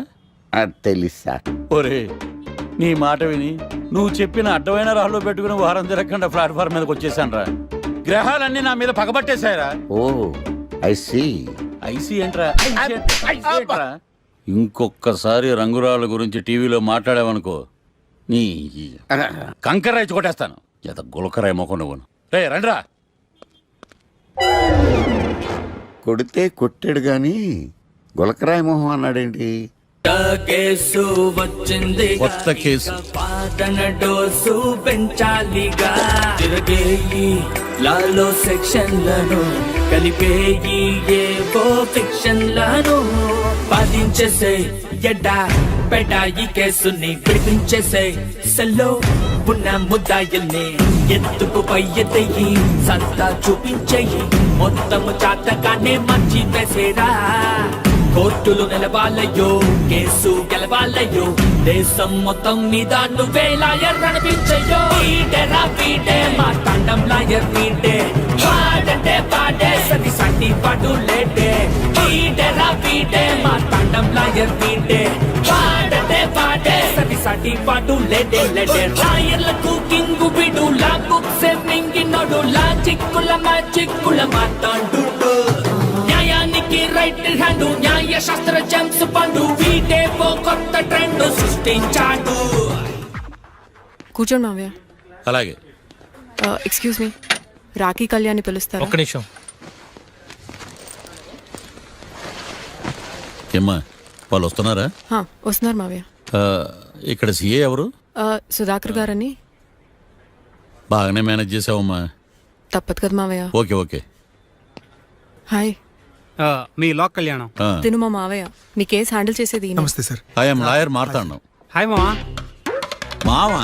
తెలీదు సార్. ఒరే, నీ మాట విని నువ్వు చెప్పిన అడ్డమైన రాళ్ళు పెట్టుకుని వారం తిరగకుండా ప్లాట్ఫామ్ మీదకి వచ్చేసాను రా. గ్రహాలన్నీ నా మీద పగబట్టేశాయరా. ఓ, ఐ సీ. ఐసీ ఏంట్రా? ఇంకొక్కసారి రంగురాళ్ళ గురించి టీవీలో మాట్లాడావనుకో, నీ కంకర్రాయి కొట్టేస్తాను. ఎంత గులకరాయి మొక్క నువ్వు. రే రండ్రా. కొడితే కొట్టాడు గాని గులకరాయి మొహం అన్నాడేంటి? కేసు వచ్చింది, కొత్త కేసు. పాతన డోసు పెంచాలిగా. తిరగేయి లాలో సెక్షన్లను, కలిపేయి ఏవో ఫిక్షన్లను. బాధించేసే ఎడ్డా పెడా ఈ కేసుని విడిపించేసే. సెల్లో ఉన్న ముద్దాయిల్ని ఎత్తుకు పై ఎత్తయి, సత్తా చూపించేయి. మొత్తము చాతగానే మంచి వేసేరా. కోర్టులు నిలవాలయ్యో, కేసు గెలవాలయ్యో. దేశం మొత్తం మీద నువ్వే లాయర్ అనిపించయ్యో. వీడేరా వీడే మా తండం లాయర్ వీడే. వాడంటే వాడే సరి సంటి పాటు లేడే. వీడేరా వీడే మా తండం లాయర్ వీడే. వాడంటే వాడే సరి సంటి పాటు లేడే లేడే. లాయర్లకు కింగు బిడు, లా బుక్స్ మింగినోడు, లా చిక్కుల మా చిక్కుల మాట్లాడు. న్యాయానికి రైట్ హ్యాండ్ న్యాయ శాస్త్ర జేమ్స్ పండు వీటే ఓ కొత్త ట్రెండ్ సృష్టించాడు. కూర్చోండి మావయ్య. అలాగే. ఎక్స్క్యూజ్ మీ, రాఖీ కళ్యాణ్ పిలుస్తారు. ఒక్క నిమిషం. ఏమ్మా వాళ్ళు వస్తున్నారా? వస్తున్నారు మావయ్య. ఇక్కడ సీఏ ఎవరు? సుధాకర్ గారని. బాగానే మేనేజ్ చేసావమ్మా. తప్పదు కదా మావయ్య. Okay okay. హాయ్. మీ లోక్ కళ్యాణం. తిను మా మావయ్య. మీ కేసు హ్యాండిల్ చేసేది ఈయన. నమస్తే సార్. ఐఎమ్ లాయర్ మాట్లాడినాం. హాయ్ మావా. మావా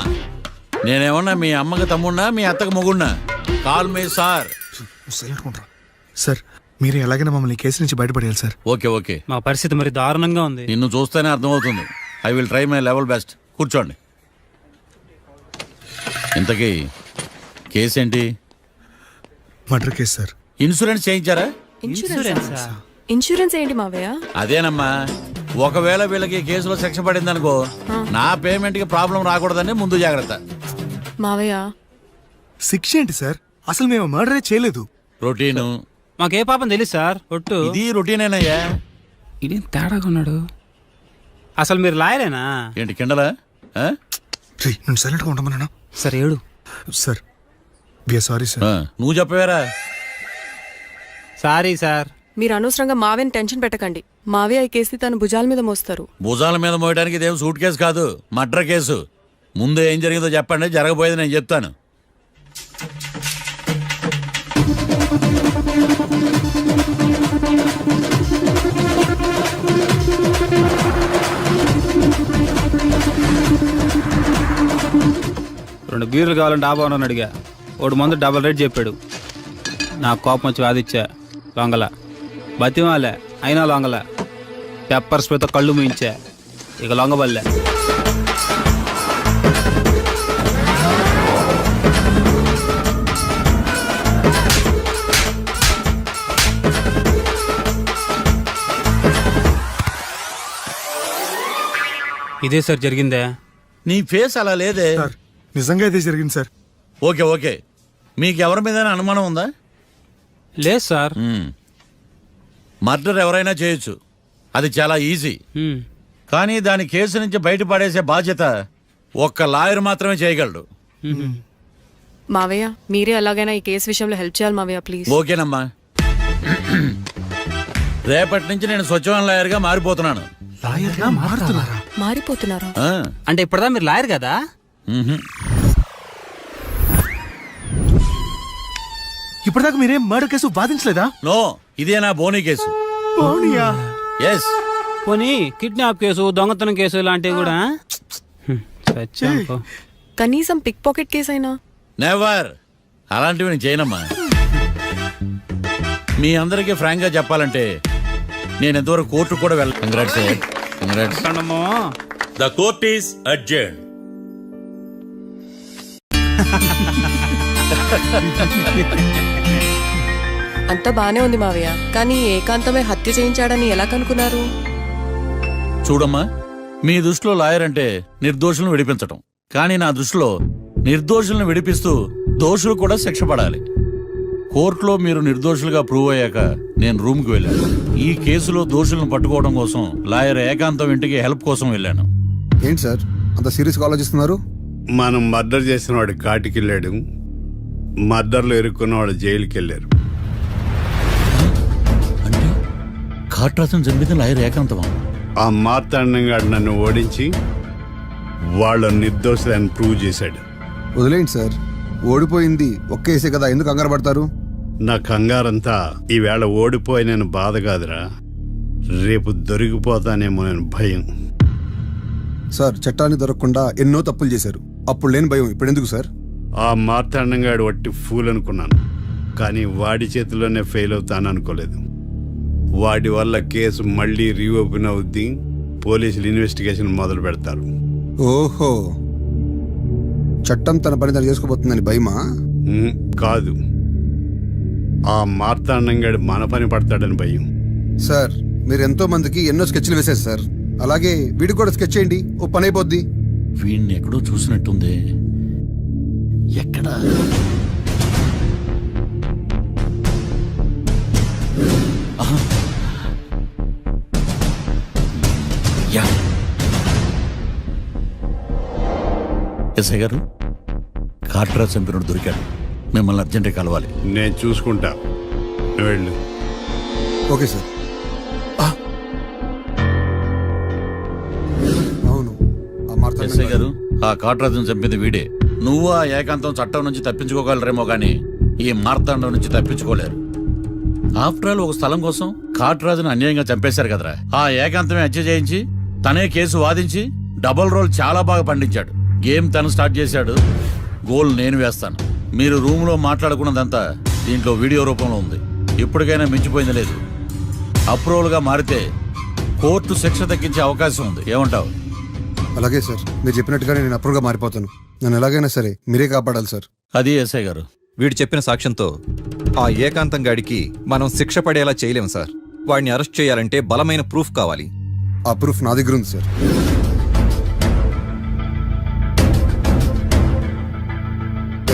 నేనేమన్నా మీ అమ్మకి తమ్ముడినా మీ అత్తకి మొగుడినా? Call me sir. సార్ మీరు ఎలాగైనా మమ్మల్ని కేసు నుంచి బయటపడేయాలి సార్. Okay okay. మా పరిస్థితి మరి దారుణంగా ఉంది. నిన్ను చూస్తేనే అర్థమవుతుంది. I will try my level best. కూర్చోండి. ఇంతకీ కేసు ఏంటి? Murder case sir. ఇన్సూరెన్స్ చేయించారా? ఇన్సూరెన్స్ ఏంటి మావయ్య? అదేనమ్మా, ఒకవేళ వీళ్ళకి కేసులో శిక్ష పడింది అనుకో, నా పేమెంట్ కి ప్రాబ్లం రాకూడదని ముందు జాగ్రత్త. మావయ్య శిక్ష ఏంటి సార్? అసలు మేము మర్డరే చేయలేదు. రొటీన్. మాకే పాపం తెలుసు సార్. ఒట్టు ఇది రొటీనేనయ్యా. ఇదేం తేడాగా ఉన్నాడు. అసలు మీరు లాయరేనా? ఏంటి కిండలా? నేను సైలెంట్గా ఉంటామన్నా. సార్ ఏడు సార్. Sorry sir. నువ్వు చెప్పవేరా? Sorry sir. మీరు అనవసరంగా మావయ్యని టెన్షన్ పెట్టకండి. మావయ్య ఈ కేసు తన భుజాల మీద మోస్తారు. భుజాల మీద మోయడానికి ఇదేం సూట్ కేసు కాదు, మర్డర్ కేసు. ముందు ఏం జరిగిందో చెప్పండి, జరగబోయేది నేను చెప్తాను. రెండు బీర్లు కావాలని డాబా అని అడిగా. ఒకటి మందు డబల్ రేట్ చెప్పాడు. నాకు కోపం వచ్చి వాదిచ్చా. లొంగల బతిమాలే, అయినా లొంగల. పెప్పర్ స్ప్రేతో కళ్ళు మూయించా. ఇక లొంగబల్లే. ఇదే సార్ జరిగిందే. నీ ఫేస్ అలా లేదే. నిజంగా ఇదే జరిగింది సార్. Okay okay. మీకు ఎవరి మీద అనుమానం ఉందా? లేదు సార్. మర్డర్ ఎవరైనా చేయొచ్చు, అది చాలా ఈజీ. కానీ దాని కేసు నుంచి బయటపడేసే బాధ్యత ఒక్క లాయర్ మాత్రమే చేయగలడు. మావయ్య మీరే ఎలాగైనా ఈ కేసు విషయంలో హెల్ప్ చేయాలి మావయ్య ప్లీజ్. ఓకేనమ్మా. రేపటి నుంచి నేను స్వచ్ఛమైన లాయర్గా మారిపోతున్నాను. మారిపోతున్నారా? అంటే ఇప్పుడుదా మీరు లాయర్ కదా? ఇప్పటిదాకా మీరేం మర్డర్ కేసు వాదించలేదా? నో, ఇదే నా బోనీ కేసు. ఎస్. పోనీ కిడ్నాప్ కేసు, దొంగతనం కేసు ఇలాంటివి కూడా. కనీసం పిక్ పాకెట్ కేసు అయినా? నెవర్. అలాంటివి నేను చేయనమ్మా. మీ అందరికీ ఫ్రాంక్ గా చెప్పాలంటే నేను ఎంతవరకు కోర్టు కూడా వెళ్ళ. Congrats. The court is adjourned. అంతా బానే ఉంది మావయ్య, కానీ ఏకాంతమే హత్య చేయించాడని ఎలా కనుక్కున్నారు? చూడమ్మా, మీ దృష్టిలో లాయర్ అంటే నిర్దోషులను విడిపించటం, కానీ నా దృష్టిలో నిర్దోషులను విడిపిస్తూ దోషులు కూడా శిక్ష పడాలి. కోర్టులో మీరు నిర్దోషులుగా ప్రూవ్ అయ్యాక నేను రూమ్కి వెళ్ళాను. ఈ కేసులో దోషులను పట్టుకోవడం కోసం లాయర్ ఏకాంతం ఇంటికి హెల్ప్ కోసం వెళ్ళాను. ఏంటి సార్ అంత సీరియస్గా ఆలోచిస్తున్నారు? మనం మర్డర్ చేసిన వాడు కాటికి వెళ్ళాడు, మర్డర్లో ఇరుక్కున్న వాడు జైలుకి వెళ్ళారు. అంటే కాట్రాసం చంపిన లాయర్ ఏకాంతమా? ఆ మార్తాండంగాడు నన్ను ఓడించి వాళ్ళ నిర్దోషులని ప్రూవ్ చేశాడు. వదిలేండి సార్, ఓడిపోయింది ఒక్కేసే కదా, ఎందుకు కంగారు పడతారు? నా కంగారంతా ఈవేళ ఓడిపోయి నేను బాధ కాదురా, రేపు దొరికిపోతానేమో నేను భయం. సార్ చట్టాన్ని దొరకకుండా ఎన్నో తప్పులు చేశారు, అప్పుడు లేని భయం ఇప్పుడు ఎందుకు సార్? ఆ మార్తాండంగాడు వట్టి ఫూల్ అనుకున్నాను, కానీ వాడి చేతిలోనే ఫెయిల్ అవుతాను అనుకోలేదు. వాడి వల్ల కేసు మళ్ళీ రీఓపెన్ అవుద్ది, పోలీసులు ఇన్వెస్టిగేషన్ మొదలు పెడతారు. ఓహో, చట్టం తన పని తను చేసుకోబోతుందని భయమా? కాదు, ఆ మార్తాండంగాడు మన పని పడతాడని భయం. సార్ మీరు ఎంతో మందికి ఎన్నో స్కెచ్లు వేశారు సార్, అలాగే వీడికి కూడా స్కెచ్ చేయండి, ఓ పని అయిపోద్ది. వీడిని ఎక్కడో చూసినట్టుంది. ఎక్కడ? యా. ఎస్ఐ గారు, కాట్రా చంపినోడు దొరికాడు. మిమ్మల్ని అర్జెంటుగా కలవాలి. నేను చూసుకుంటా, నువ్వు వెళ్ళు. Okay sir. అవును, ఆ మార్తాండం ఎస్ఐ గారు, ఆ కాట్రాజును చంపింది వీడే. నువ్వు ఆ ఏకాంతం చట్టం నుంచి తప్పించుకోగలరేమో కానీ ఈ మార్తాండం నుంచి తప్పించుకోలేరు. ఆఫ్టర్ ఆల్ ఒక స్థలం కోసం కాట్రాజును అన్యాయంగా చంపేశారు కదరా. ఆ ఏకాంతమే హత్య చేయించి తనే కేసు వాదించి డబుల్ రోల్ చాలా బాగా పండించాడు. గేమ్ తను స్టార్ట్ చేశాడు, గోల్ నేను వేస్తాను. మీరు రూమ్లో మాట్లాడుకున్నదంతా దీంట్లో వీడియో రూపంలో ఉంది. ఇప్పటికైనా మించిపోయింది లేదు. అప్రూవల్గా మారితే కోర్టు శిక్ష తగ్గించే అవకాశం ఉంది. ఏమంటావు? అలాగే సార్, మీరు చెప్పినట్టుగానే నేను అప్రూవ్గా మారిపోతాను. నన్ను ఎలాగైనా సరే మీరే కాపాడాలి సార్. అది ఎస్ఐ గారు. వీడు చెప్పిన సాక్ష్యంతో ఆ ఏకాంతం గాడికి మనం శిక్ష పడేలా చేయలేం సార్. వాడిని అరెస్ట్ చేయాలంటే బలమైన ప్రూఫ్ కావాలి. ఆ ప్రూఫ్ నా దగ్గర ఉంది సార్.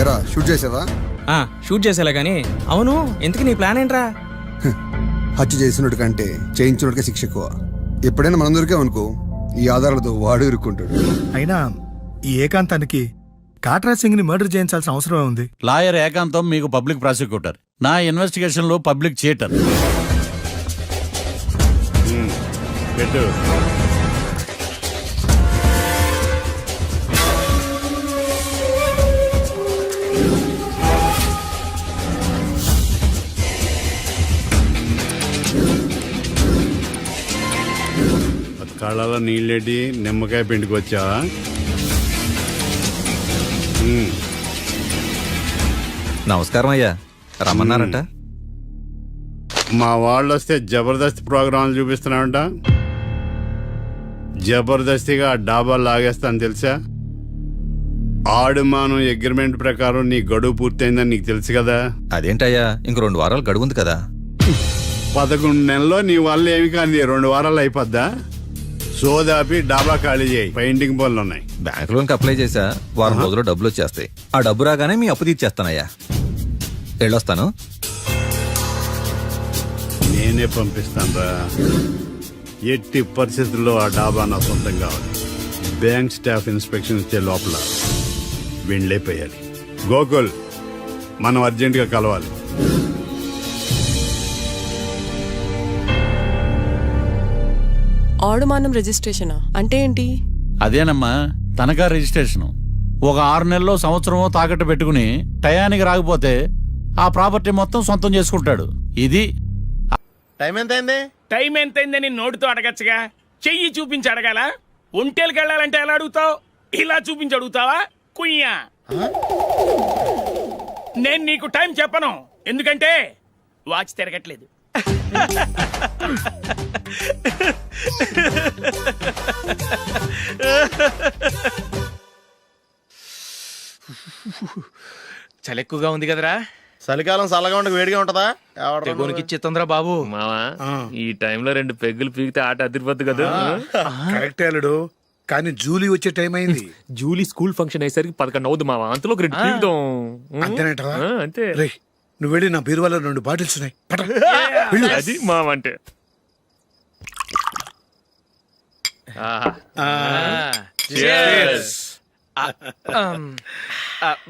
ఏరా, షూట్ చేసావా? షూట్ చేసేలా గానీ. అవును, ఎందుకు నీ ప్లాన్ ఏంట్రా? హత్య చేసినట్టు కంటే చేయించినట్టుగా శిక్ష ఎక్కువ. ఎప్పుడైనా మనం దొరికామనుకో, ఈ ఆధారాలతో వాడు ఇరుక్కుంటాడు. అయినా ఈ ఏకాంతానికి కాట్రా సింగ్ ని మర్డర్ చేయించాల్సిన అవసరం ఉంది. లాయర్ ఏకాంతం మీకు పబ్లిక్ ప్రాసిక్యూటర్, నా ఇన్వెస్టిగేషన్ లో పబ్లిక్ చీటర్. పెట్టు. కళ్ళలో నీళ్ళేటి నిమ్మకాయ పిండుకొచ్చావా? నమస్కారం అయ్యా, రమ్మన్నారట. మా వాళ్ళు వస్తే జబర్దస్త్ ప్రోగ్రాంలు చూపిస్తున్నావంట. జబర్దస్తిగా డాబా లాగేస్తాను తెలుసా? ఆడుమానం అగ్రిమెంట్ ప్రకారం నీ గడువు పూర్తయిందని నీకు తెలుసు కదా. అదేంటయ్యా, ఇంక 2 వారాలు గడువుంది కదా. 11 నెలల్లో నీ వల్ల ఏమి కానీ 2 వారాలు అయిపోద్దా? సోదాపి డాబా ఖాళీ చేయి, పెయింటింగ్ పనులు ఉన్నాయి. బ్యాంక్ లోన్కి అప్లై చేశా, వారం రోజుల్లో డబ్బులు వచ్చేస్తాయి. ఆ డబ్బు రాగానే మీ అప్పు తీర్చేస్తానయ్యా. వెళ్ళొస్తాను. నేనే పంపిస్తాను రా. ఎట్టి పరిస్థితుల్లో ఆ డాబా నా సొంతం కావాలి. బ్యాంక్ స్టాఫ్ ఇన్స్పెక్షన్ ఇచ్చే లోపల వెళ్ళైపోయాలి. గోకుల్, మనం అర్జెంటుగా కలవాలి. ఆడుమానం రిజిస్ట్రేషనా అంటే ఏంటి? అదేనమ్మా, తనఖా రిజిస్ట్రేషన్. ఒక 6 నెలల్లో సంవత్సరమో తాకట్టు పెట్టుకుని టయానికి రాకపోతే ఆ ప్రాపర్టీ మొత్తం సొంతం చేసుకుంటాడు. ఇది టైం ఎంతైంది? టైం ఎంతైందని నోటితో అడగచ్చుగా, చెయ్యి చూపించి అడగాల? ఒంటేలకు వెళ్ళాలంటే ఎలా అడుగుతావు? ఇలా చూపించి అడుగుతావా? కుయ్యా, నేను నీకు టైం చెప్పను, ఎందుకంటే వాచ్ తిరగట్లేదు. చలి ఎక్కువగా ఉంది కదరా. చలికాలం చల్లగా ఉండక వేడిగా ఉంటదా? ఇచ్చేతుందిరా బాబు. మావా, ఈ టైంలో 2 పెగ్గులు పీకితే ఆట అదిరిపోద్దు కదా. కరెక్ట్ అల్లుడు, కానీ జూలీ వచ్చే టైం అయింది. జూలీ స్కూల్ ఫంక్షన్ అయ్యేసరికి 11 అవుద్ది మావా. అంతలో 2 పీకుదాం. అంతేనేటవా? అంతే. రేయ్, నువ్వు వెళ్ళి నా బీరువాలో 2 బాటిల్స్ ఉన్నాయి. అది మావా అంటే.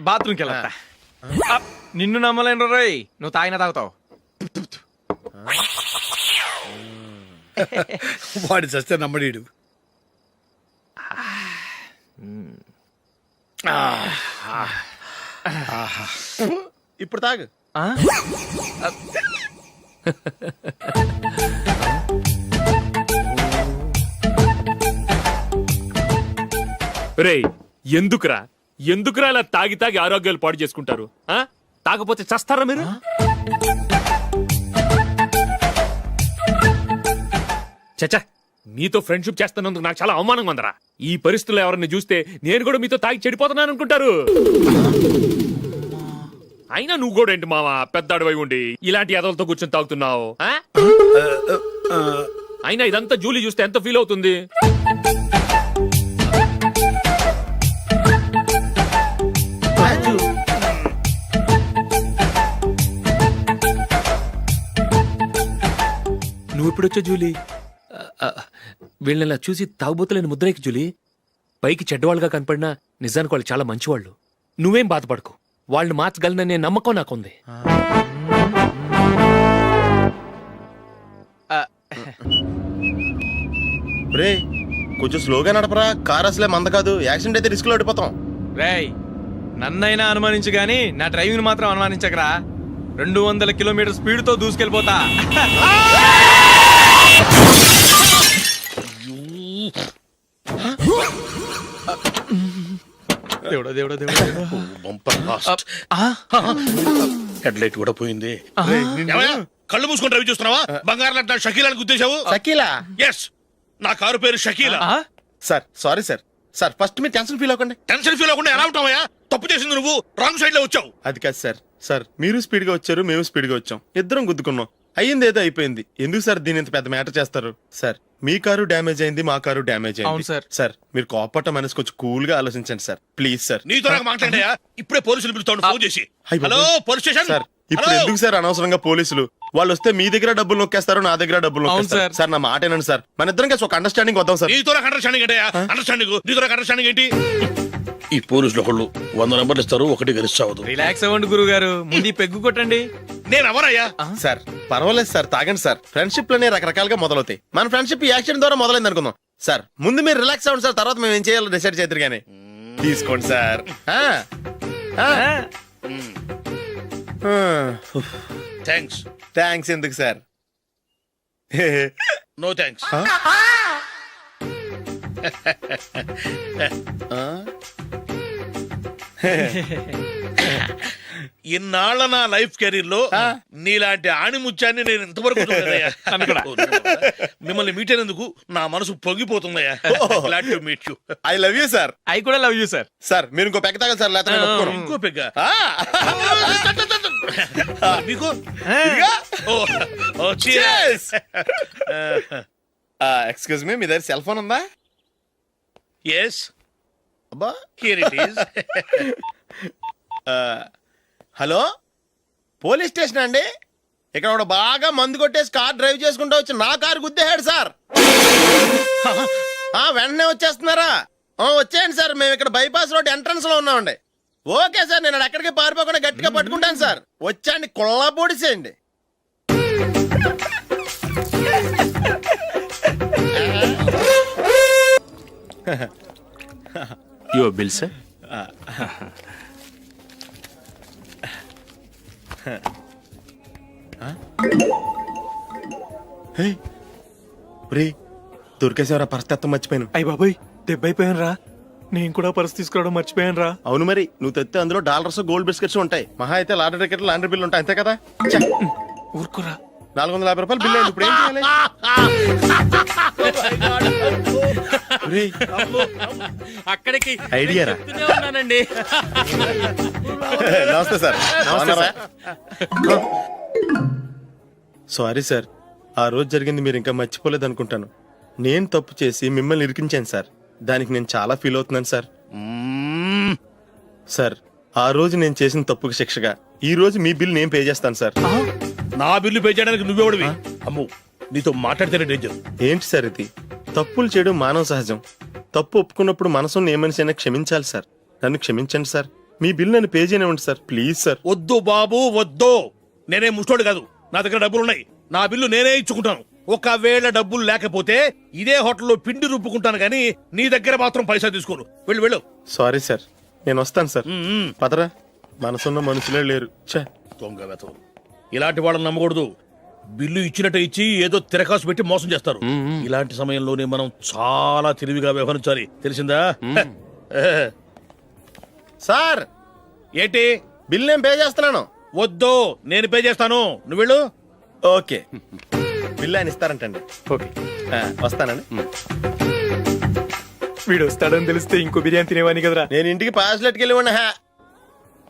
బాత్రూమ్కి వెళ్ళా. నిన్ను నమ్మలేను రోయ్, నువ్వు తాగినా తాగుతావు. వాడి చస్తే నమ్మడీడు. ఇప్పుడు తాగు. రేయ్, ఎందుకురా ఇలా తాగి తాగి ఆరోగ్యాలు పాడు చేసుకుంటారు? తాగపోతే చస్తారా మీరు? చచ్చా, మీతో ఫ్రెండ్షిప్ చేస్తున్నందుకు నాకు చాలా అవమానంగా ఉందరా. ఈ పరిస్థితుల్లో ఎవరిని చూస్తే నేను కూడా మీతో తాగి చెడిపోతున్నాను అనుకుంటారు. అయినా నువ్వు కూడా ఏంటి మావా, పెద్ద అడవై ఉండి ఇలాంటి ఎదలతో కూర్చొని తాగుతున్నావు? అయినా ఇదంతా జూలీ చూస్తే ఎంత ఫీల్ అవుతుంది? నువ్వు ఇప్పుడు వచ్చా జూలీ? వీళ్ళని ఇలా చూసి తాగుబోతులేని ముద్రేకి జూలీ. పైకి చెడ్డవాళ్ళుగా కనపడినా నిజానికి వాళ్ళు చాలా మంచివాళ్ళు. నువ్వేం బాధపడకు, వాళ్ళని మార్చగలననే నమ్మకం నాకుంది. రే కొంచెం స్లోగా నడపరా, కార్ అసలే మంద కాదు, యాక్సిడెంట్ అయితే రిస్క్ లో ఓడిపోతాం. రేయ్, నన్నైనా అనుమానించు గాని నా డ్రైవింగ్ మాత్రం అనుమానించకరా. 200 కిలోమీటర్ స్పీడ్ తో దూసుకెళ్ళిపోతా. దేవుడా దేవుడా దేవుడా. హెడ్ లైట్ కూడా పోయింది. కళ్ళు మూసుకొని రవి చూస్తున్నావా? బంగారం లాంటి షకీలాని గుద్దేశావు. షకీలా? ఎస్, నా కారు పేరు Shakeela. Sir sorry sir. Sir first మీరు టెన్షన్ ఫీల్ అవ్వకండి. టెన్షన్ ఫీల్ అవ్వకుండా ఎలా ఉంటావా? తప్పు చేసింది నువ్వు, రాంగ్ సైడ్ లో వచ్చావు. అది కాదు సార్. సార్ మీరు స్పీడ్ గా వచ్చారు, మేము స్పీడ్ గా వచ్చాం, ఇద్దరం గుద్దుకున్నాం. అయ్యింది ఏదో అయిపోయింది. ఎందుకు సార్ దీని ఇంత పెద్ద మ్యాటర్ చేస్తారు? సార్ మీ కారు డ్యామేజ్ అయింది, మా కారు డ్యామేజ్ అవును అయింది. సార్. సార్ మీరు కోపట్ట మనసు కొంచెం కూల్ గా ఆలోచించండి సార్, ప్లీజ్ సార్. నీతో నాకు మాట్లాడాయా? ఇప్పుడే పోలీసులు పిలుస్తాను, ఫోన్ చేసి. అయ్ బాబోయ్. Hello police station. సార్ ఇప్పుడు ఎందుకు సార్ అనవసరంగా పోలీసులు? వాళ్ళు వస్తే మీ దగ్గర డబ్బులు నొక్కేస్తారు, నా దగ్గర డబ్బులు నొక్కేస్తారు. సార్. సార్ నా మాట ఏనండి సార్, మన ఇద్దరం కలిసి ఒక అండర్స్టాండింగ్ వద్దాం సార్. నీతో నాకు అండర్స్టాండింగ్ ఏంటయ్యా? అండర్స్టాండింగ్ నీతో నాకు అండర్స్టాండింగ్ ఏంటి? ఈ పోలీసులు ఒకళ్ళు 100 నెంబర్లు ఇస్తారు, ఒకటి గెలుస్తావదు. రిలాక్స్ అవ్వండి గురువు గారు, ముందు ఈ పెగ్గు కొట్టండి. నేను ఎవరయ్యా? సార్ పర్వాలేదు సార్, తాగండి సార్. ఫ్రెండ్షిప్ లోనే రకరకాలుగా మొదలవుతాయి. మన ఫ్రెండ్షిప్ ఈ యాక్సిడెంట్ ద్వారా మొదలైంది అనుకుందాం. సార్ ముందు మీరు రిలాక్స్ అవ్వండి సార్, తర్వాత మేము ఏం చేయాలో డిసైడ్ చేద్దరు గానీ. తీసుకోండి సార్. థ్యాంక్స్. థ్యాంక్స్ ఎందుకు సార్? No thanks. ఇన్నాళ్ళ నా లైఫ్ కెరీర్ లో నీలాంటి ఆణిముత్యాన్ని నేను ఇంతవరకు చూడలేదయ్యా. మిమ్మల్ని మీట్ అయినందుకు నా మనసు పొంగిపోతుందయ్యా. Glad to meet you. I love you sir. I కూడా లవ్ యూ సార్. సార్ మీరు ఇంకో పెక్క తాగండి సార్, లేకపోతే నేను ఒప్పుకోను. ఇంకో పెగ్గ మీకు? ఎక్స్క్యూజ్ మీ, మీ దగ్గర సెల్ ఫోన్ ఉందా? ఎస్, అబ్బా here it is. Hello police station అండి. ఇక్కడ ఒకడు బాగా మందు కొట్టేసి కార్ డ్రైవ్ చేసుకుంటూ వచ్చి నా కారు గుద్దేశాడు సార్. వెంటనే వచ్చేస్తున్నారా? వచ్చేయండి సార్, మేము ఇక్కడ బైపాస్ రోడ్ ఎంట్రన్స్ లో ఉన్నామండి. ఓకే సార్, నేను ఎక్కడికి పారిపోకుండా గట్టిగా పట్టుకుంటాను సార్. వచ్చాండి, కుళ్ళ పొడిసేయండి. Your bill sir. దొరికేసేవరా, పరిస్థితి మర్చిపోయాను. అయ్య బాబాయ్, దెబ్బైపోయాను రా. నేను కూడా పర్స్ తీసుకురావడం మర్చిపోయాను రా. అవును మరి, నువ్వు తెస్తే అందులో డాలర్స్ గోల్డ్ బిస్కెట్స్ ఉంటాయి. మహా అయితే లాటరీ టికెట్ లాండ్రీ బిల్లు ఉంటాయి, అంతే కదా. ఊరుకురా. 450 రూపాయలు బిల్లు అయింది. ఇప్పుడు ఏం చేయాలి? అక్కడికి ఐడియా రా. ఉన్నానండి. నమస్తే సార్. సారీ సార్, ఆ రోజు జరిగింది మీరు ఇంకా మర్చిపోలేదు అనుకుంటాను. నేను తప్పు చేసి మిమ్మల్ని ఇరికించాను సార్. దానికి నేను చాలా ఫీల్ అవుతున్నాను సార్. సార్ ఆ రోజు నేను చేసిన తప్పుకి శిక్షగా ఈ రోజు మీ బిల్ నేను పే చేస్తాను సార్. నా బిల్లు పే చేయడానికి నువ్వెవడివి? అమ్ము, నీతో మాట్లాడితేనే డేంజర్. ఏంటి సార్ ఇది? తప్పులు చేయడం మానవ సహజం. తప్పు ఒప్పుకున్నప్పుడు మనసుని ఏ మనిషి అయినా క్షమించాలి సార్. నన్ను క్షమించండి సార్. మీ బిల్ నన్ను పే చేయనివ్వండి సార్, ప్లీజ్ సార్. వద్దు బాబు వద్దు, నేనే ముష్టోడు కాదు. నా దగ్గర డబ్బులు ఉన్నాయి, నా బిల్లు నేనే ఇచ్చుకుంటాను. ఒకవేళ డబ్బులు లేకపోతే ఇదే హోటల్లో పిండి రుబ్బుకుంటాను కానీ నీ దగ్గర మాత్రం పైసా తీసుకోను. వెళ్ళు వెళ్ళు. సారీ సార్, నేను వస్తాను సార్. పదరా, మనసున్న మనుషులే లేరు. దొంగ వెతవు, ఇలాంటి వాళ్ళని నమ్మకూడదు. బిల్లు ఇచ్చినట్టు ఇచ్చి ఏదో తిరకాసు పెట్టి మోసం చేస్తారు. ఇలాంటి సమయంలోనే మనం చాలా తెలివిగా వ్యవహరించాలి, తెలిసిందా? సార్ ఏంటి? బిల్ నేను పే చేస్తున్నాను. వద్దు, నేను పే చేస్తాను, నువ్వు వెళ్ళు. ఓకే, బిల్ ఆయన ఇస్తారంటండి. ఓకే, వస్తానండి. వీడు వస్తాడని తెలిస్తే ఇంకో బిర్యానీ తినేవాని కదరా. నేను ఇంటికి పాస్లెట్కి వెళ్ళి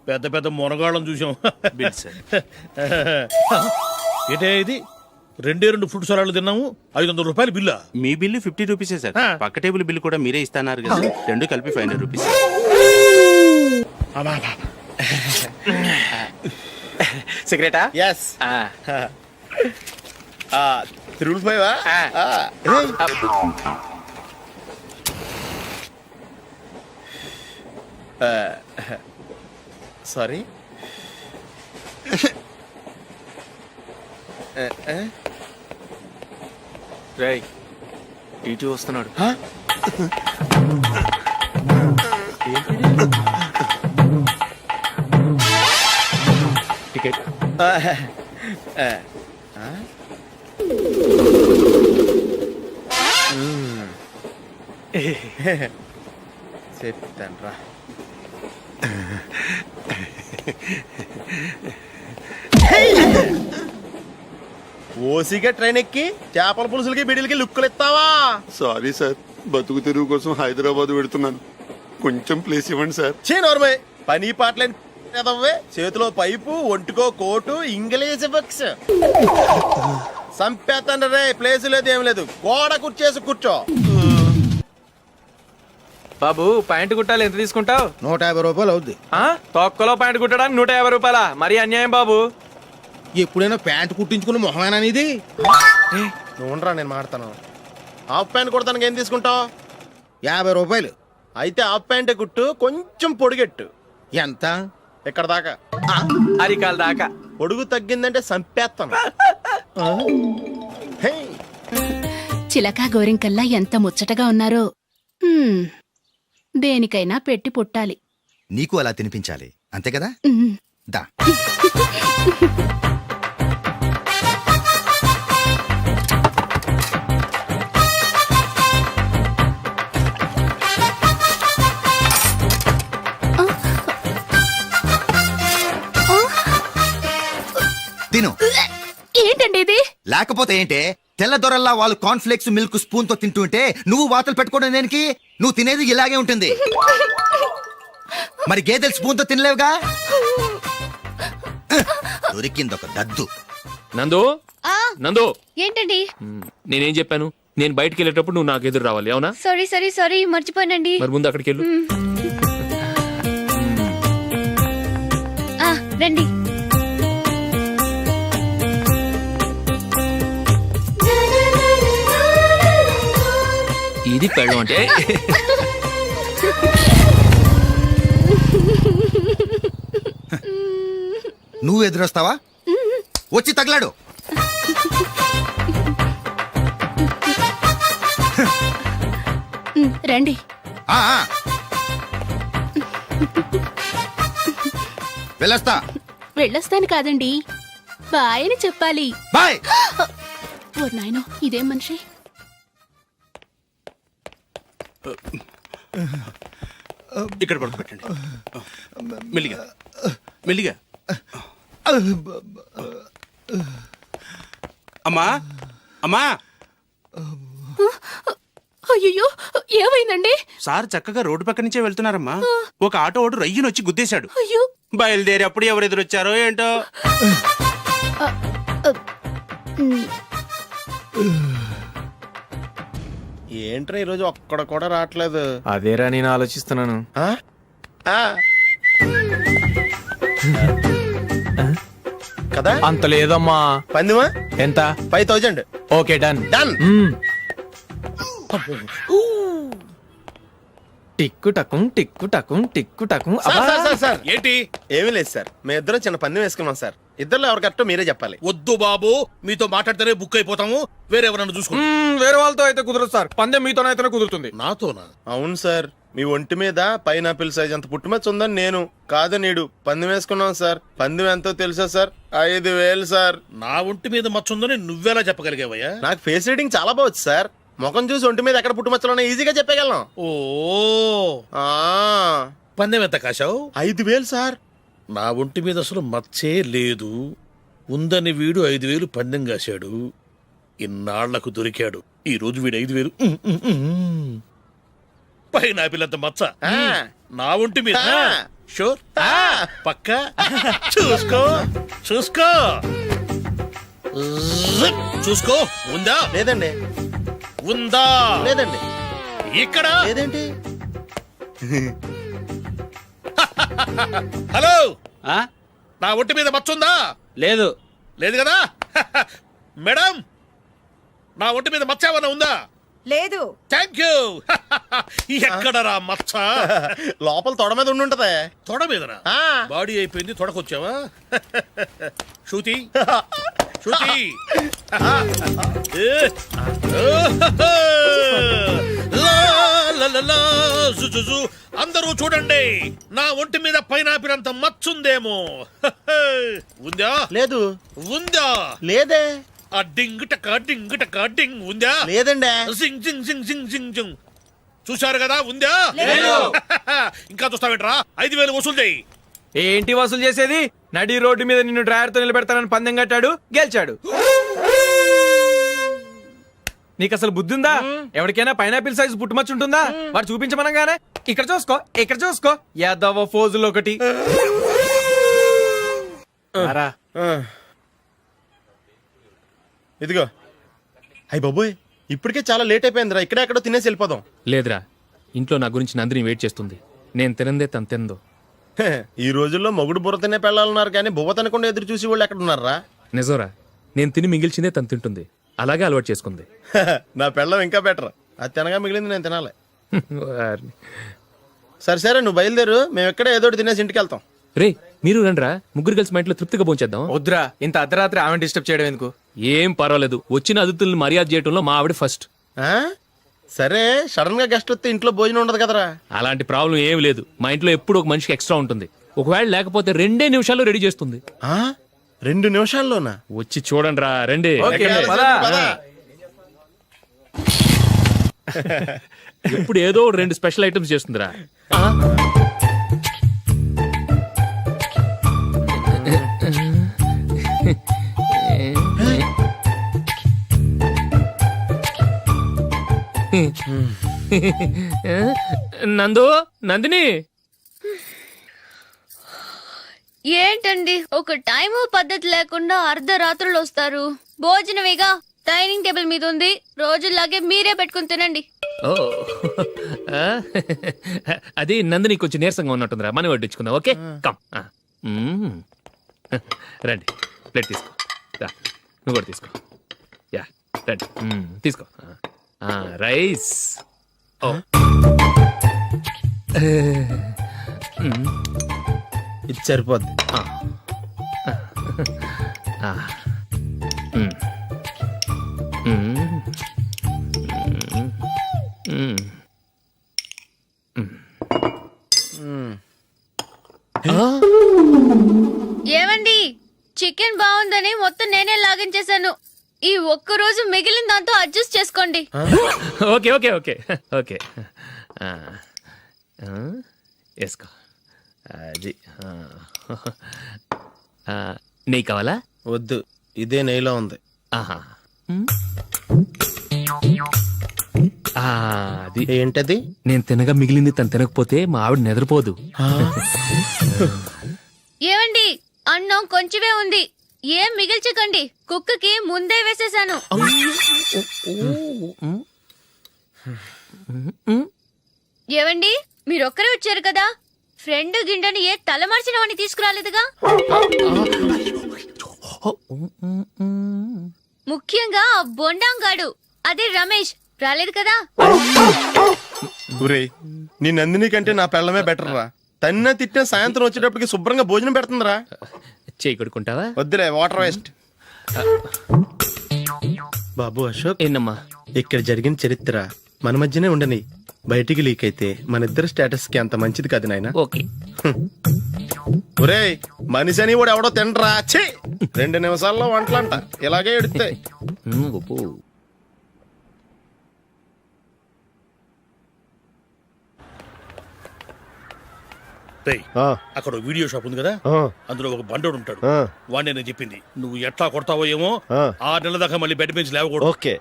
పెద్ద పెద్ద మునగాళ్ళం చూసాం. ఏంటే ఇది? 2 ఫ్రూట్ సలాడ్లు తిన్నాము, 500 రూపాయలు బిల్లా? మీ బిల్లు 50 రూపీసే సార్. పక్క టేబుల్ బిల్లు కూడా మీరే ఇస్తున్నారు కదా, రెండు కలిపి 500 రూపీస్. సిగరెటా? ఎస్. సారీ. రేయ్ టీటీ వస్తున్నాడు. టికెట్. చెప్తాను రా. ఓసిగా ట్రైన్ ఎక్కి చేపల పులుసులకి బిడిలకి లుక్కులు ఇస్తావా? సారీ సార్, బతుకు తెరువు కోసం హైదరాబాద్ పెడుతున్నాను. కొంచెం ప్లేస్ ఇవ్వండి సార్. నోర్మే పని పాటలేని ఎదవ్వే. చేతిలో పైపు, ఒంటికో కోటు, ఇంగ్లీష్ బుక్స్. సంపేతండ్రి రే. ప్లేస్ లేదు ఏం లేదు, గోడ కుర్చేసి కూర్చో. బాబు ప్యాంటు కుట్టాలి, ఎంత తీసుకుంటావు? 150 రూపాయలు అవుద్ది. తొక్కలో ప్యాంటు కుట్టడానికి 150 రూపాయల? మరి అన్యాయం బాబు. ఎప్పుడైనా ప్యాంట్ కుట్టించుకున్న మొహమేనా ఇది? నువ్వురా, నేను మాడతాను. హాఫ్ ప్యాంట్ కుడతానికి ఏం తీసుకుంటావు? 50 రూపాయలు. అయితే హాఫ్ ప్యాంటే కుట్టు, కొంచెం పొడిగెట్టు. ఎంత? ఇక్కడ దాకా, అరికాల దాకా. పొడుగు తగ్గిందంటే సంపేస్తాను. చిలకా గోరింకల్లా ఎంత ముచ్చటగా ఉన్నారో. దేనికైనా పెట్టి పుట్టాలి. నీకు అలా తినిపించాలి, అంతే కదా? దా. తిను. ఏంటండి ఇది? లేకపోతే ఏంటే, తెల్లదొరల్లా వాళ్ళు కార్న్ఫ్లేక్స్ మిల్క్ స్పూన్ తో తింటుంటే నువ్వు వాతలు పెట్టుకోవడం దేనికి? నువ్వు తినేది ఇలాగే ఉంటుంది. మరి గేదెలు స్పూన్ తో తినలేవుగా. దొరికిందొక దద్దు. నందు, నందు, ఏంటండి? నేనేం చెప్పాను? నేను బయటికి వెళ్ళేటప్పుడు నువ్వు నాకు ఎదురు రావాలి, అవునా? సారీ మర్చిపోయానండి. మరి ముందు అక్కడికి వెళ్ళు. రండి. ఇది పెళ్ళం అంటే. నువ్వు ఎదురొస్తావా? వచ్చి తగలాడు. రండి. వెళ్ళొస్తా. వెళ్ళొస్తాను కాదండి, బాయ్ అని చెప్పాలి. బాయ్. ఓ నాయనో, ఇదేం మనిషి? ఇక్కడ పడుకోబెట్టండి. మెల్లిగా మెల్లిగా. అమ్మా, అమ్మా. అయ్యో, ఏమైందండి? సార్ చక్కగా రోడ్డు పక్క నుంచే వెళ్తున్నారమ్మా. ఒక ఆటో ఓడు రయ్యను వచ్చి గుద్దేశాడు. అయ్యో. బయలుదేరి అప్పుడు ఎవరు ఎదురొచ్చారో ఏంటో. ఏంట్రా ఈరోజు ఒక్కడ కూడా రావట్లేదు? అదేరా నేను ఆలోచిస్తున్నాను. కదా అంత లేదమ్మా. పందిమా ఎంత? 5000. Okay, done. డన్. టిక్కు టకుం టిక్కు టకుం టిక్కు టకుం. సార్ ఏంటి? ఏమీ లేదు సార్, మేము ఇద్దరం చిన్న పందెం వేసుకున్నాం సార్. ఇద్దరు ఎవరు కరెక్టో మీరే చెప్పాలి. వద్దు బాబు, మీతో మాట్లాడితేనే బుక్ అయిపోతాము. వేరెవరన్నా చూసుకోండి. వేరే వాళ్ళతో అయితే కుదరదు సార్, పందెం మీతోనైతేనే కుదురుతుంది. నాతోనా? అవును సార్, మీ ఒంటి మీద పైనాపిల్ సైజ్ అంత పుట్టుమచ్చ ఉందని నేను కాదు నీడు పందెం వేసుకున్నాం సార్. పందెం ఎంతో తెలుసా సార్? 5000 సార్. నా ఒంటి మీద మచ్చ ఉందని నువ్వెలా చెప్పగలిగావయ్యా? నాకు ఫేస్ రీడింగ్ చాలా బాగుంది సార్. ముఖం చూసి ఒంటి మీద ఎక్కడ పుట్టుమచ్చలో ఈజీగా చెప్పగలను. ఓ, పందెం ఎంత కాశావు? 5000 సార్. నా ఒంటి మీద అసలు మచ్చే లేదు. ఉందని వీడు 5000 పందెం కాశాడు. ఇన్నాళ్లకు దొరికాడు. ఈ రోజు వీడు 5000. పైన పిల్లంత మచ్చ నా ఒంటి మీద. షూర్, పక్క. చూసుకో చూసుకో చూసుకో. ఉందా? లేదండి. ఉందా? లేదండి. ఇక్కడ లేదేంటి? హలో, నా ఒంటి మీద మచ్చుందా? లేదు. లేదు కదా? మేడం, నా ఒంటి మీద మచ్చ ఏమైనా ఉందా? లేదు. Thank you. ఎక్కడరా మచ్చ? లోపల తొడ మీద ఉండుంటదే. తొడ మీదనా? బాడీ అయిపోయింది, తొడకొచ్చావా? శృతి శృతి. అందరూ చూడండి, నా ఒంటి మీద పైనాపిల్ అంత మచ్చుందేమో. ఉందా? లేదు. ఉందా? లేదే. ఆ డింగ్ టక డింగ్ టక డింగ్ ఉందా? లేదండి. జింగ్ జింగ్ జింగ్ జింగ్ జింగ్ జింగ్. చూశారు కదా, ఉందా? ఇంకా చూస్తావేంట్రా? 5,000 వసూలు చేయి. ఏంటి వసూలు చేసేది? నడి రోడ్డు మీద నిన్ను డ్రైవర్తో నిలబెడతానని పందెం కట్టాడు, గెలిచాడు. నీకు అసలు బుద్ధి ఉందా? ఎవరికైనా పైనాపిల్ సైజ్ పుట్టుమచ్చు ఉంటుందా? వాడు చూపించమనగానే ఇక్కడ చూసుకో, ఇక్కడ చూసుకో, యాదవ ఫోజులు ఒకటి. ఇదిగో. అయ్య బాబోయ్, ఇప్పటికే చాలా లేట్ అయిపోయిందిరా. ఇక్కడే ఎక్కడో తినేసి వెళ్ళిపోదాం. లేదురా, ఇంట్లో నా గురించి నందిని వెయిట్ చేస్తుంది. నేను తినందే తను తిందో. ఈ రోజుల్లో మొగుడు బుర్ర తినే పెళ్ళాలన్నారు కానీ బువ్వ తినకుండా ఎదురు చూసి వాళ్ళు ఎక్కడ ఉన్నారా? నిజంరా, నేను తిని మిగిల్చిందే తను తింటుంది. అలాగే అలవాటు చేసుకుంది. నా పెళ్ళం ఇంకా బెటర్. అది తినగా మిగిలింది నేను తినాలి. సరే సరే, నువ్వు బయలుదేరు. మేము ఎక్కడే ఏదో తినేసి ఇంటికి వెళ్తాం. రే, మీరు రండిరా, ముగ్గురు కలిసి మా ఇంట్లో తృప్తిగా పోంచేద్దాం. వద్దురా, ఇంత అర్ధరాత్రి ఆమె డిస్టర్బ్ చేయడం ఎందుకు? ఏం పర్వాలేదు, వచ్చిన అతిథుల్ని మర్యాద చేయడంలో మా ఆవిడ ఫస్ట్. సరే, సడన్ గా గెస్ట్ వస్తే ఇంట్లో భోజనం ఉండదు కదరా? అలాంటి ప్రాబ్లం ఏం లేదు. మా ఇంట్లో ఎప్పుడు ఒక మనిషికి ఎక్స్ట్రా ఉంటుంది. ఒకవేళ లేకపోతే 2 నిమిషాల్లో రెడీ చేస్తుంది. 2 నిమిషాల్లోనా? వచ్చి చూడండి రా, రండి. ఇప్పుడు ఏదో 2 స్పెషల్ ఐటమ్స్ చేస్తుందిరా. నందు, నందిని. ఏంటండి ఒక టైము పద్ధతి లేకుండా అర్ధరాత్రులు వస్తారు? భోజనమేగా, డైనింగ్ టేబుల్ మీద ఉంది. రోజుల్లాగే మీరే పెట్టుకుని తినండి. ఓ, అది నందిని కొంచెం నీరసంగా ఉన్నట్టుందిరా, మనీ వడ్డించుకుందాం. Okay, come. రండి, ప్లేట్ తీసుకో. నువ్వు కూడా తీసుకో. యా, రండి, తీసుకో. రైస్. ఇది సరిపోద్ది. ఏమండి, చికెన్ బాగుందని మొత్తం నేనే లాగించేశాను. ఈ ఒక్కరోజు మిగిలిన దాంతో అడ్జస్ట్ చేసుకోండి. ఓకే ఓకే ఓకే ఓకే, వేసుకో. అది నెయ్యి కావాలా? వద్దు, ఇదే నెయ్యిలో ఉంది. ఆహా, అది ఏంటది? నేను తినగా మిగిలింది తను తినకపోతే మా ఆవిడ నిద్రపోదు. ఏమండి, అన్నం కొంచెమే ఉంది, ఏం మిగిల్చకండి. కుక్కకి ముందే వేసేసాను. ఏవండి, మీరొక్కరే వచ్చారు కదా, ఫ్రెండ్ గిండెని ఏ తలమార్చిన వాడిని తీసుకురాలేదుగా? ముఖ్యంగా ఆ బొండాంగాడు, అదే రమేష్, రాలేదు కదా? నీ నందిని కంటే నా పెళ్ళమే బెటర్ రా. తన్న తిట్టిన సాయంత్రం వచ్చేటప్పటికి శుభ్రంగా భోజనం పెడుతుందిరా. చేయి కొడుకుంటావా? వద్దులే, వాటర్ వేస్ట్. బాబు అశోక్, ఏంటమ్మా ఇక్కడ జరిగిన చరిత్ర మన మధ్యనే ఉండని. బయటికి లీక్ అయితే మన ఇద్దరు స్టేటస్ కి అంత మంచిది కాదు నాయన. ఓకే. ఒరేయ్, మనిషి అని కూడా ఎవడో తినరా. 2 నిమిషాల్లో వంటలంట, ఇలాగే ఎడుతాయి. అక్కడ వీడియో షాప్ ఉంది కదా, అందులో ఒక బండోడు ఉంటాడు. వాడిని నేను చెప్పింది, నువ్వు ఎట్లా కొడతావో ఏమో. 6 నెలల దాకా మళ్ళీ బెడ్ బెంచ్ లేవకూడదు. ఓకే.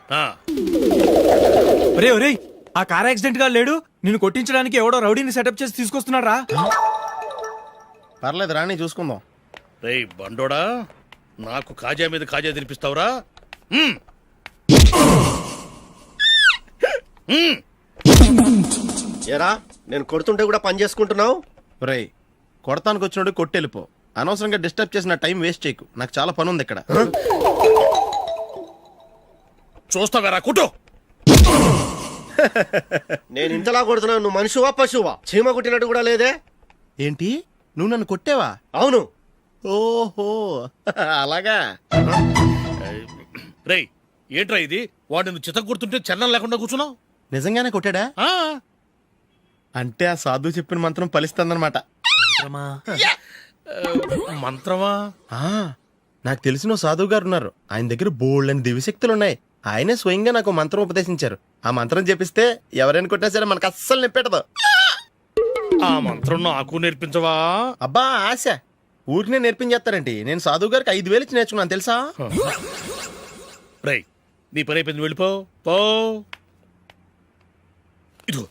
ఒరే ఒరే, ఆ కార్ యాక్సిడెంట్ గా లేడు, నిన్ను కొట్టించడానికి ఎవడో రౌడీని సెటప్ చేసి తీసుకొస్తున్నాడు రా. పర్లేదు రాని, చూసుకుందాం. రేయ్ బండోడా, నాకు కాజా మీద కాజా తినిపిస్తావురా? ఏరా, నేను కొడుతుంటే కూడా పని చేసుకుంటున్నావు? రేయ్, కొడతానికి వచ్చినోడు కొట్టెళ్ళిపో. అనవసరంగా డిస్టర్బ్ చేసిన టైం వేస్ట్ చేయకు. నాకు చాలా పని ఉంది ఇక్కడ. చూస్తావేరా కుట్టు. నేను ఇంతలా కొడుతున్నావు, నువ్వు మనిషివా పశువా? చీమ కొట్టినట్టు కూడా లేదే. ఏంటి నువ్వు నన్ను కొట్టేవా? అవును. ఓహో అలాగా. రేయ్ ఏంట్రా ఇది? వాడు నువ్వు చిత్త గుర్తుంటే చలనం లేకుండా కూర్చున్నావు. నిజంగానే కొట్టాడా? అంటే ఆ సాధువు చెప్పిన మంత్రం ఫలిస్తుందన్నమాట. మంత్రమా? నాకు తెలిసిన ఓ సాధువు గారు ఉన్నారు. ఆయన దగ్గర బోల్డని దివ్యశక్తులు ఉన్నాయి. ఆయనే స్వయంగా నాకు మంత్రం ఉపదేశించారు. ఆ మంత్రం చెప్పిస్తే ఎవరైనా కొట్టినా సరే మనకు అస్సలు నిప్పెట్టదు. ఆ మంత్రం నాకు నేర్పించవా? అబ్బా ఆశ ఊరినే నేర్పించేస్తారండి. నేను సాధువు గారికి 5,000 ఇచ్చి నేర్చుకున్నాను తెలుసా? రేయ్ నీ పని అయిపోయింది, వెళ్ళిపో పో. ఇదిగో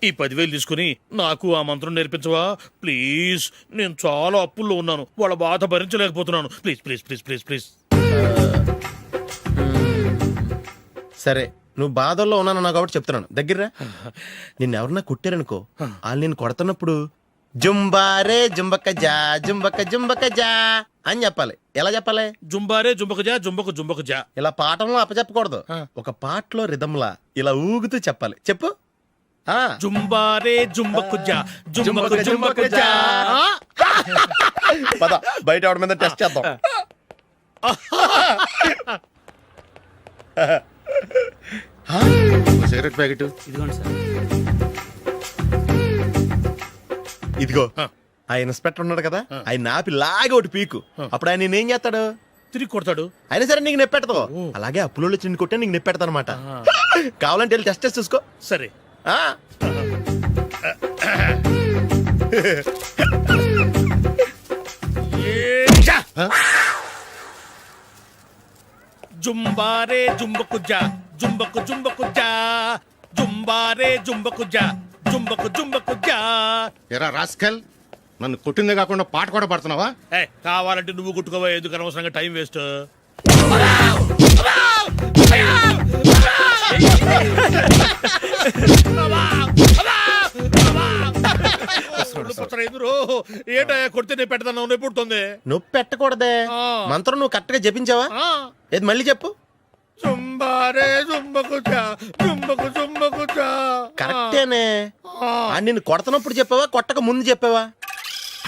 ఈ 10,000 తీసుకుని నాకు ఆ మంత్రం నేర్పించవా ప్లీజ్? నేను చాలా అప్పుల్లో ఉన్నాను, వాళ్ళ బాధ భరించలేకపోతున్నాను. Please please please please please. సరే నువ్వు బాధల్లో ఉన్నాను నాకు కాబట్టి చెప్తున్నాను. దగ్గర నిన్ను ఎవరన్నా కొట్టారనుకో, వాళ్ళు నేను కొడుతున్నప్పుడు జుంబారే జుంబక జా జుంబక జుంబక జా అని చెప్పాలి. ఎలా చెప్పాలి? జుంబారే జుంబకు జా జుంబకు జుంబకు జా. ఇలా పాఠంలో అప్పచెప్పకూడదు. ఒక పాటలో రిధంలా ఇలా ఊగుతూ చెప్పాలి. చెప్పు. జుంబారే జుంబకు జా జుంబకు జుంబకు జా. పద బయట ఆవిడ మీద టెస్ట్ చేద్దాం. సిగరెట్ ప్యాకెట్ ఇదిగో. ఆ ఇన్స్పెక్టర్ ఉన్నాడు కదా, ఆయన నాపి లాగే ఒకటి పీకు. అప్పుడు ఆయన నేనేం చేస్తాడు? తిరిగి కొడతాడు. అయినా సరే నీకు నెప్పెడతావు. అలాగే అప్పులో చిన్న కొట్టే నీకు నెప్పెడతా అనమాట. కావాలంటే వెళ్ళి టెస్ట్ చేసి చూసుకో. సరే. జుంబారే జుంబకు జా జుంబకు జుంబకు జా జుంబారే జుంబకు జా జుంబకు జుంబకు జా. ఎరా రాస్కల్, నన్ను కొట్టిందే కాకుండా పాట కూడా పడుతున్నావా? కావాలంటే నువ్వు కుట్టుకోవా, ఎందుకు అనవసరంగా టైం వేస్ట్. ఏంటో కొడితే నేను పెడతాను, నొప్పి పుడుతుంది. నొప్పి పెట్టకూడదే. మంత్రం నువ్వు కరెక్ట్ గా జపించావా? ఏది మళ్ళీ చెప్పు. జుంబారే జుంబకు జా జుంబకు జుంబకు జా. కరెక్టేనే. నిన్ను కొడుతున్నప్పుడు చెప్పావా, కొట్టక ముందు చెప్పావా?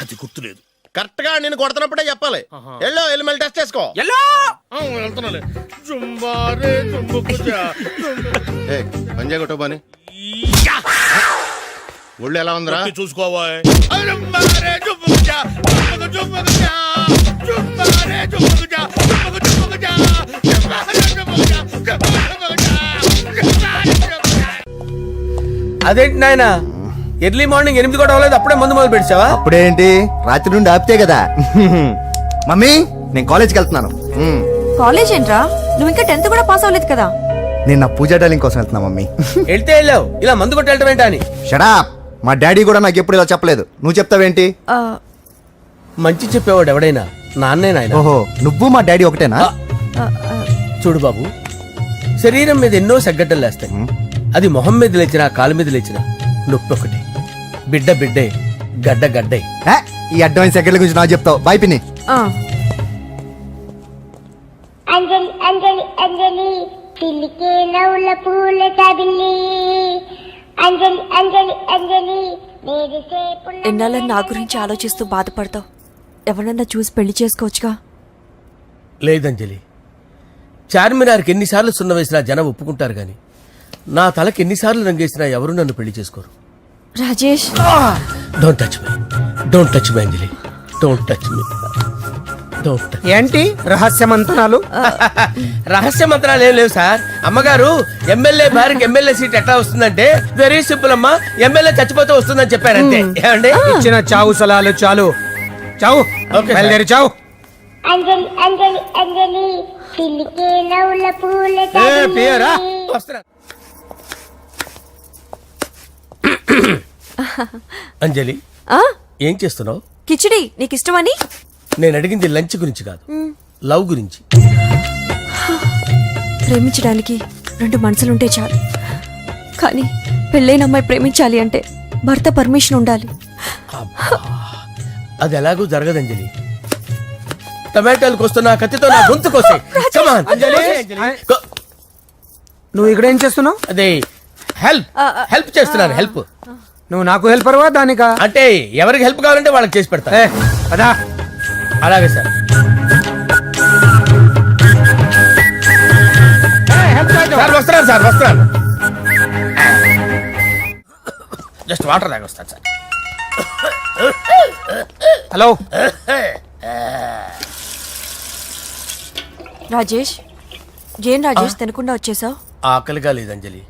అది గుర్తులేదు. కరెక్ట్ గా నేను కొడుతున్నప్పుడే చెప్పాలి. వెళ్ళి మళ్ళీ టెస్ట్ చేసుకో. వెళ్తున్నాలే. జుంబారే జుంబకు జా. పంజాయ్ కొట్టు బాని. ఒళ్ళు ఎలా ఉందిరా చూసుకోవా. జుంబారే జుంబకు జా జుంబకు జుంబకు జా జుంబారే జుంబకు జా జుంబకు జుంబకు జా జుంబారే జుంబకు జా జుంబకు జుంబకు జా. అదేంటి నాయన ఎర్లీ మార్నింగ్ 8 కూడా అవ్వలేదు, అప్పుడే మందు మొదలు పెడిచావా? అప్పుడేంటి, రాత్రి నుండి ఆపితే కదా. మమ్మీ నేను కాలేజ్కి వెళ్తున్నాను. కాలేజ్ ఏంట్రా? నువ్వు ఇంకా 10th కూడా పాస్ అవ్వలేదు కదా. నేను నా పూజా డాలింగ్ కోసం వెళ్తున్నా మమ్మీ. వెళ్తే వెళ్ళావు, ఇలా మందు కొట్టి వెళ్ళటం ఏంటా అని. షడా, మా డాడీ కూడా నాకు ఎప్పుడు ఇలా చెప్పలేదు. నువ్వు చెప్తావేంటి? మంచి చెప్పేవాడు ఎవడైనా నాన్నే నాయన. ఓహో, నువ్వు మా డాడీ ఒకటేనా? చూడు బాబు, శరీరం మీద ఎన్నో సగ్గడ్డలు లేస్తాయి. అది మొహం మీద లేచినా కాలు మీద లేచినా నొప్పి ఒకటి. బిడ్డ బిడ్డే, గడ్డ గడ్డే. ఈ అడ్వాన్స్ సెకండ్ల గురించి నాకు చెప్తావు. బాయ్ పిన్ని. అంజలి అంజలి అంజలి పిల్లికే నవ్వుల పూల తబిల్లి అంజలి అంజలి అంజలి. ఎన్నాళ్ళని నా గురించి ఆలోచిస్తూ బాధపడతావు. ఎవరన్నా చూసి పెళ్లి చేసుకోవచ్చుగా. లేదంజలి, చార్మినార్కి ఎన్నిసార్లు సున్న వేసినా జనం ఒప్పుకుంటారు గాని నా తలకి ఎన్నిసార్లు రంగేసినా ఎవరు నన్ను పెళ్లి చేసుకోరు. Rajesh, don't touch me, don't touch me Anjali, don't touch me. ఏంటి రహస్య మంత్రాలు? రహస్య మంత్రాలు ఏం లేవు సార్. అమ్మగారు ఎమ్మెల్యే భార్యకి ఎమ్మెల్యే సీట్ ఎట్లా వస్తుందంటే వెరీ సింపుల్ అమ్మా, ఎమ్మెల్యే చచ్చిపోతే వస్తుందని చెప్పారంతే. ఏమండి, ఇచ్చిన చావు సలాలు చాలు. చావు, బయలుదేరి చావు. అంజలి అంజలి అంజలి పిల్లికే నవ్వుల పూల తబిల్లి. వస్తున్నా. అంజలి, ఏం చేస్తున్నావు? కిచిడి నీకు ఇష్టమని. నేను అడిగింది లంచ్ గురించి కాదు, లవ్ గురించి. ప్రేమించడానికి 2 మనసులుంటే చాలు, కానీ పెళ్ళైన అమ్మాయి ప్రేమించాలి అంటే భర్త పర్మిషన్ ఉండాలి. అది ఎలాగూ జరగదంజలి. టమాటాలు కోస్తున్నా కత్తితో నా గొంతు కోసే. నువ్వు ఇక్కడ ఏం చేస్తున్నావు? అదే హెల్ప్ చేస్తున్నాను. హెల్ప్ నువ్వు నాకు హెల్పర్వా దానికా? అంటే ఎవరికి హెల్ప్ కావాలంటే వాళ్ళకి చేసి పెడతా. అదా అలాగే సార్. సార్ వస్తున్నాను. జస్ట్ వాటర్ తాగి వస్తాను సార్. హలో రాజేష్, ఏం రాజేష్ తినకుండా వచ్చేసావు? ఆకలిగా లేదు అంజలి.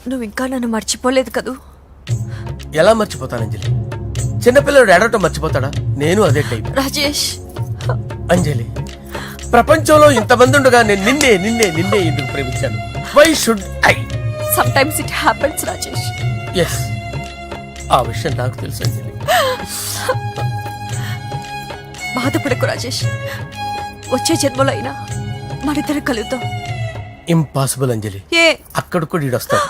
నువ్వు ఇంకా నన్ను మర్చిపోలేదు కదూ? ఎలా మర్చిపోతాను అంజలి? చిన్నపిల్లడు ఏడవటం మర్చిపోతాడా? నేను అదే టైప్. రాజేష్ అంజలి, ప్రపంచంలో ఇంతమంది ఉండగా నేను నిన్నే నిన్నే నిన్నే ఎందుకు ప్రేమించాను? Why should I? Sometimes it happens Rajesh. Yes, ఆ విషయం నాకు తెలుసు అంజలి. బాధపడకు రాజేష్, వచ్చే జన్మలో అయినా మనిద్దరం కలుద్దాం. ఇంపాసిబుల్ అంజలి. ఏ అక్కడ కూడా ఈడొస్తాడు.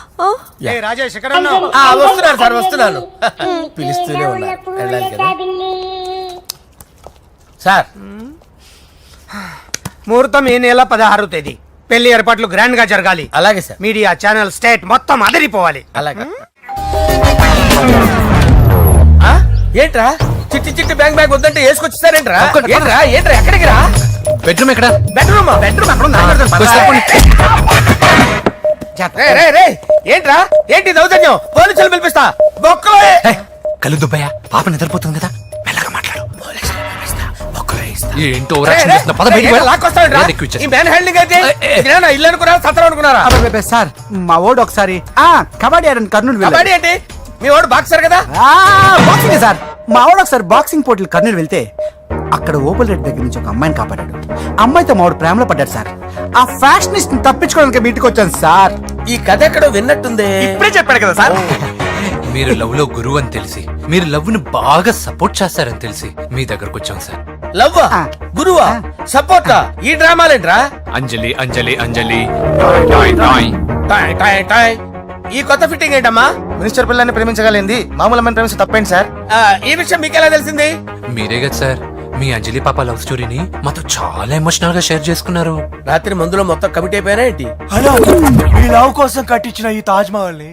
ఏ రాజేష్ ఎక్కడ వస్తున్నాను సార్, వస్తున్నాను. పిలుస్తూనే ఉన్నారు, వెళ్ళాలి కదా సార్. ముహూర్తం ఈ నెల 16వ తేదీ. పెళ్లి ఏర్పాట్లు గ్రాండ్ గా జరగాలి. అలాగే సార్. మీడియా ఛానల్ స్టేట్ మొత్తం అదిరిపోవాలి. అలాగే. ఏంట్రా చిట్టి చిట్టి బ్యాంక్ బ్యాగ్ వద్దంటే వేసుకొచ్చేసారేంట్రా? ఏంట్రా ఏంట్రా ఎక్కడికి రా? బెడ్రూమ్ ఎక్కడ? బెడ్రూమ్ అక్కడ ఉందా? ఏంట్రా ఏంటి దౌర్జన్యం? పోలీసులు పిలిపిస్తా. బొక్కలో కళ్ళు దుబ్బయ్యా, పాప నిద్రపోతుంది కదా, మెల్లగా మాట్లాడు. ఏంటో ఇల్లు అనుకున్నారా సత్రం అనుకున్నారా? సార్ మా ఓడు ఒకసారి కబడ్డీ ఆడని కర్నూలు కబడ్డీ ఏంటి? మీ వాడు బాక్సర్ కదా? Boxing sir. మా వాడు ఒకసారి బాక్సింగ్ పోటీలు కర్నూలు వెళ్తే అక్కడ ఓపెల్ రెడ్డి దగ్గర నుంచి ఒక అమ్మాయిని కాపాడాడు. అమ్మాయితో మావాడు ప్రేమలో పడ్డాడు సార్. ఆ ఫ్యాషనిస్ట్ తప్పించుకోవడానికి మీటికి వచ్చాను సార్. ఈ కథ ఎక్కడో విన్నట్టుంది. ఇప్పుడే చెప్పాడు కదా సార్. మీరు లవ్ లో గురువు అని తెలిసి, మీరు లవ్ ను బాగా సపోర్ట్ చేస్తారని తెలిసి మీ దగ్గరకు వచ్చాం సార్. లవ్వా, గురువా, సపోర్టా? ఈ డ్రామాలేంట్రా? అంజలి అంజలి అంజలి. టాయ్ టాయ్ టాయ్. ఈ కొత్త ఫిట్టింగ్ ఏంటమ్మా? మినిస్టర్ పిల్లల్ని ప్రేమించగలిగింది మామూలు అమ్మని ప్రేమించి తప్పేంటి సార్? ఈ విషయం మీకెలా తెలిసింది? మీరే కదా సార్ మీ అంజలి పాప లవ్ స్టోరీని మాతో చాలా ఎమోషనల్ గా షేర్ చేసుకున్నారు. రాత్రి మందులో మొత్తం కమిట్ అయిపోయినా ఏంటి? హలో, మీ లవ్ కోసం కట్టించిన ఈ తాజ్ మహల్ ని,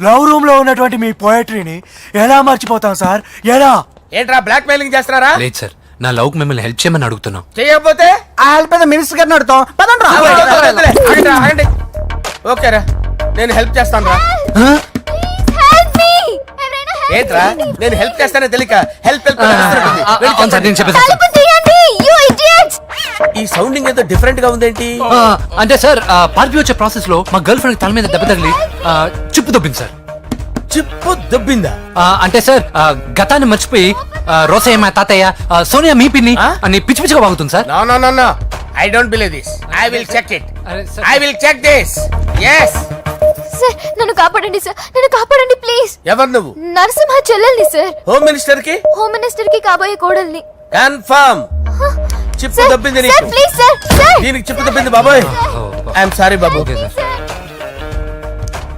లవ్ రూమ్ లో ఉన్నటువంటి మీ పోయట్రీని ఎలా మర్చిపోతాం సార్? ఎలా? ఏంట్రా బ్లాక్ మెయిలింగ్ చేస్తున్నారా? లేదు సార్, నా లవ్ మిమ్మల్ని హెల్ప్ చేయమని అడుగుతున్నాం. చేయకపోతే ఆ హెల్ప్ అయితే మినిస్టర్ గారిని అడుగుతాం. ఓకేరా, నేను హెల్ప్ చేస్తాను రా. ఏంట్రా నేను హెల్ప్ చేస్తానే తెలియక హెల్ప్ ఈ సౌండింగ్ ఏదో డిఫరెంట్ గా ఉందేంటి? అంటే సార్ పార్టీ వచ్చే ప్రాసెస్ లో మా గర్ల్ ఫ్రెండ్ తల మీద దెబ్బ తగిలి చిప్పు దొబ్బింది సార్. చిప్పు దొబ్బిందా? అంటే సార్ గతాన్ని మర్చిపోయి రోసయ్య మా తాతయ్య, సోనియా మీ పిన్ని అని పిచ్చి పిచ్చిగా వాగుతుంది sir. No no no no, I don't believe this. I will check it. I will check this. yes sir, నన్ను కాపాడండి సార్, నన్ను కాపాడండి ప్లీజ్. ఎవరు నువ్వు? నరసింహ చెల్లెల్ని సార్. హోమ్ మినిస్టర్ కి? హోమ్ మినిస్టర్ కి కాబోయే కోడల్ని. కన్ఫర్మ్ చిప్పు దొబ్బింది నీకు. ప్లీజ్ సార్, సార్ దీనికి చిప్పు దొబ్బింది బాబోయ్. ఐఎమ్ సారీ బాబు.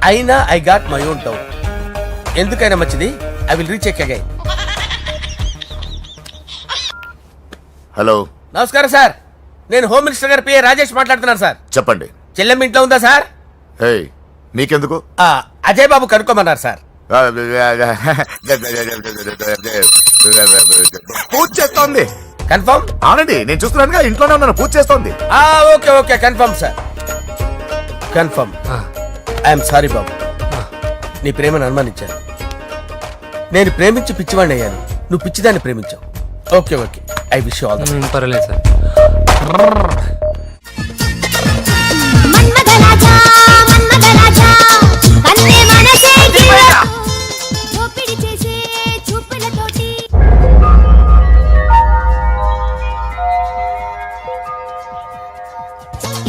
అయినా I got my own doubt. ఎందుకైనా మంచిది, I will recheck again. Hello, నమస్కారం సార్, నేను హోమ్ మినిస్టర్ గారు పిఏ రాజేష్ మాట్లాడుతున్నాను సార్. చెప్పండి. చెల్లెమ్మ ఇంట్లో ఉందా సార్? హే, మీకెందుకు? అజయ్ బాబు కనుక్కోమన్నారు సార్. పూజ చేస్తోంది. కన్ఫర్మ్? అవునండి, నేను చూస్తున్నానుగా, ఇంట్లోనే ఉన్నాను, పూజ చేస్తోంది. Okay okay, confirm sir, confirm. I'm sorry బాబు, నీ ప్రేమను అనుమానించాను. నేను ప్రేమించి పిచ్చివాడిని అయ్యాను, నువ్వు పిచ్చిదాన్ని ప్రేమించావు. Okay okay, I wish you all the best. పర్వాలేదు సార్.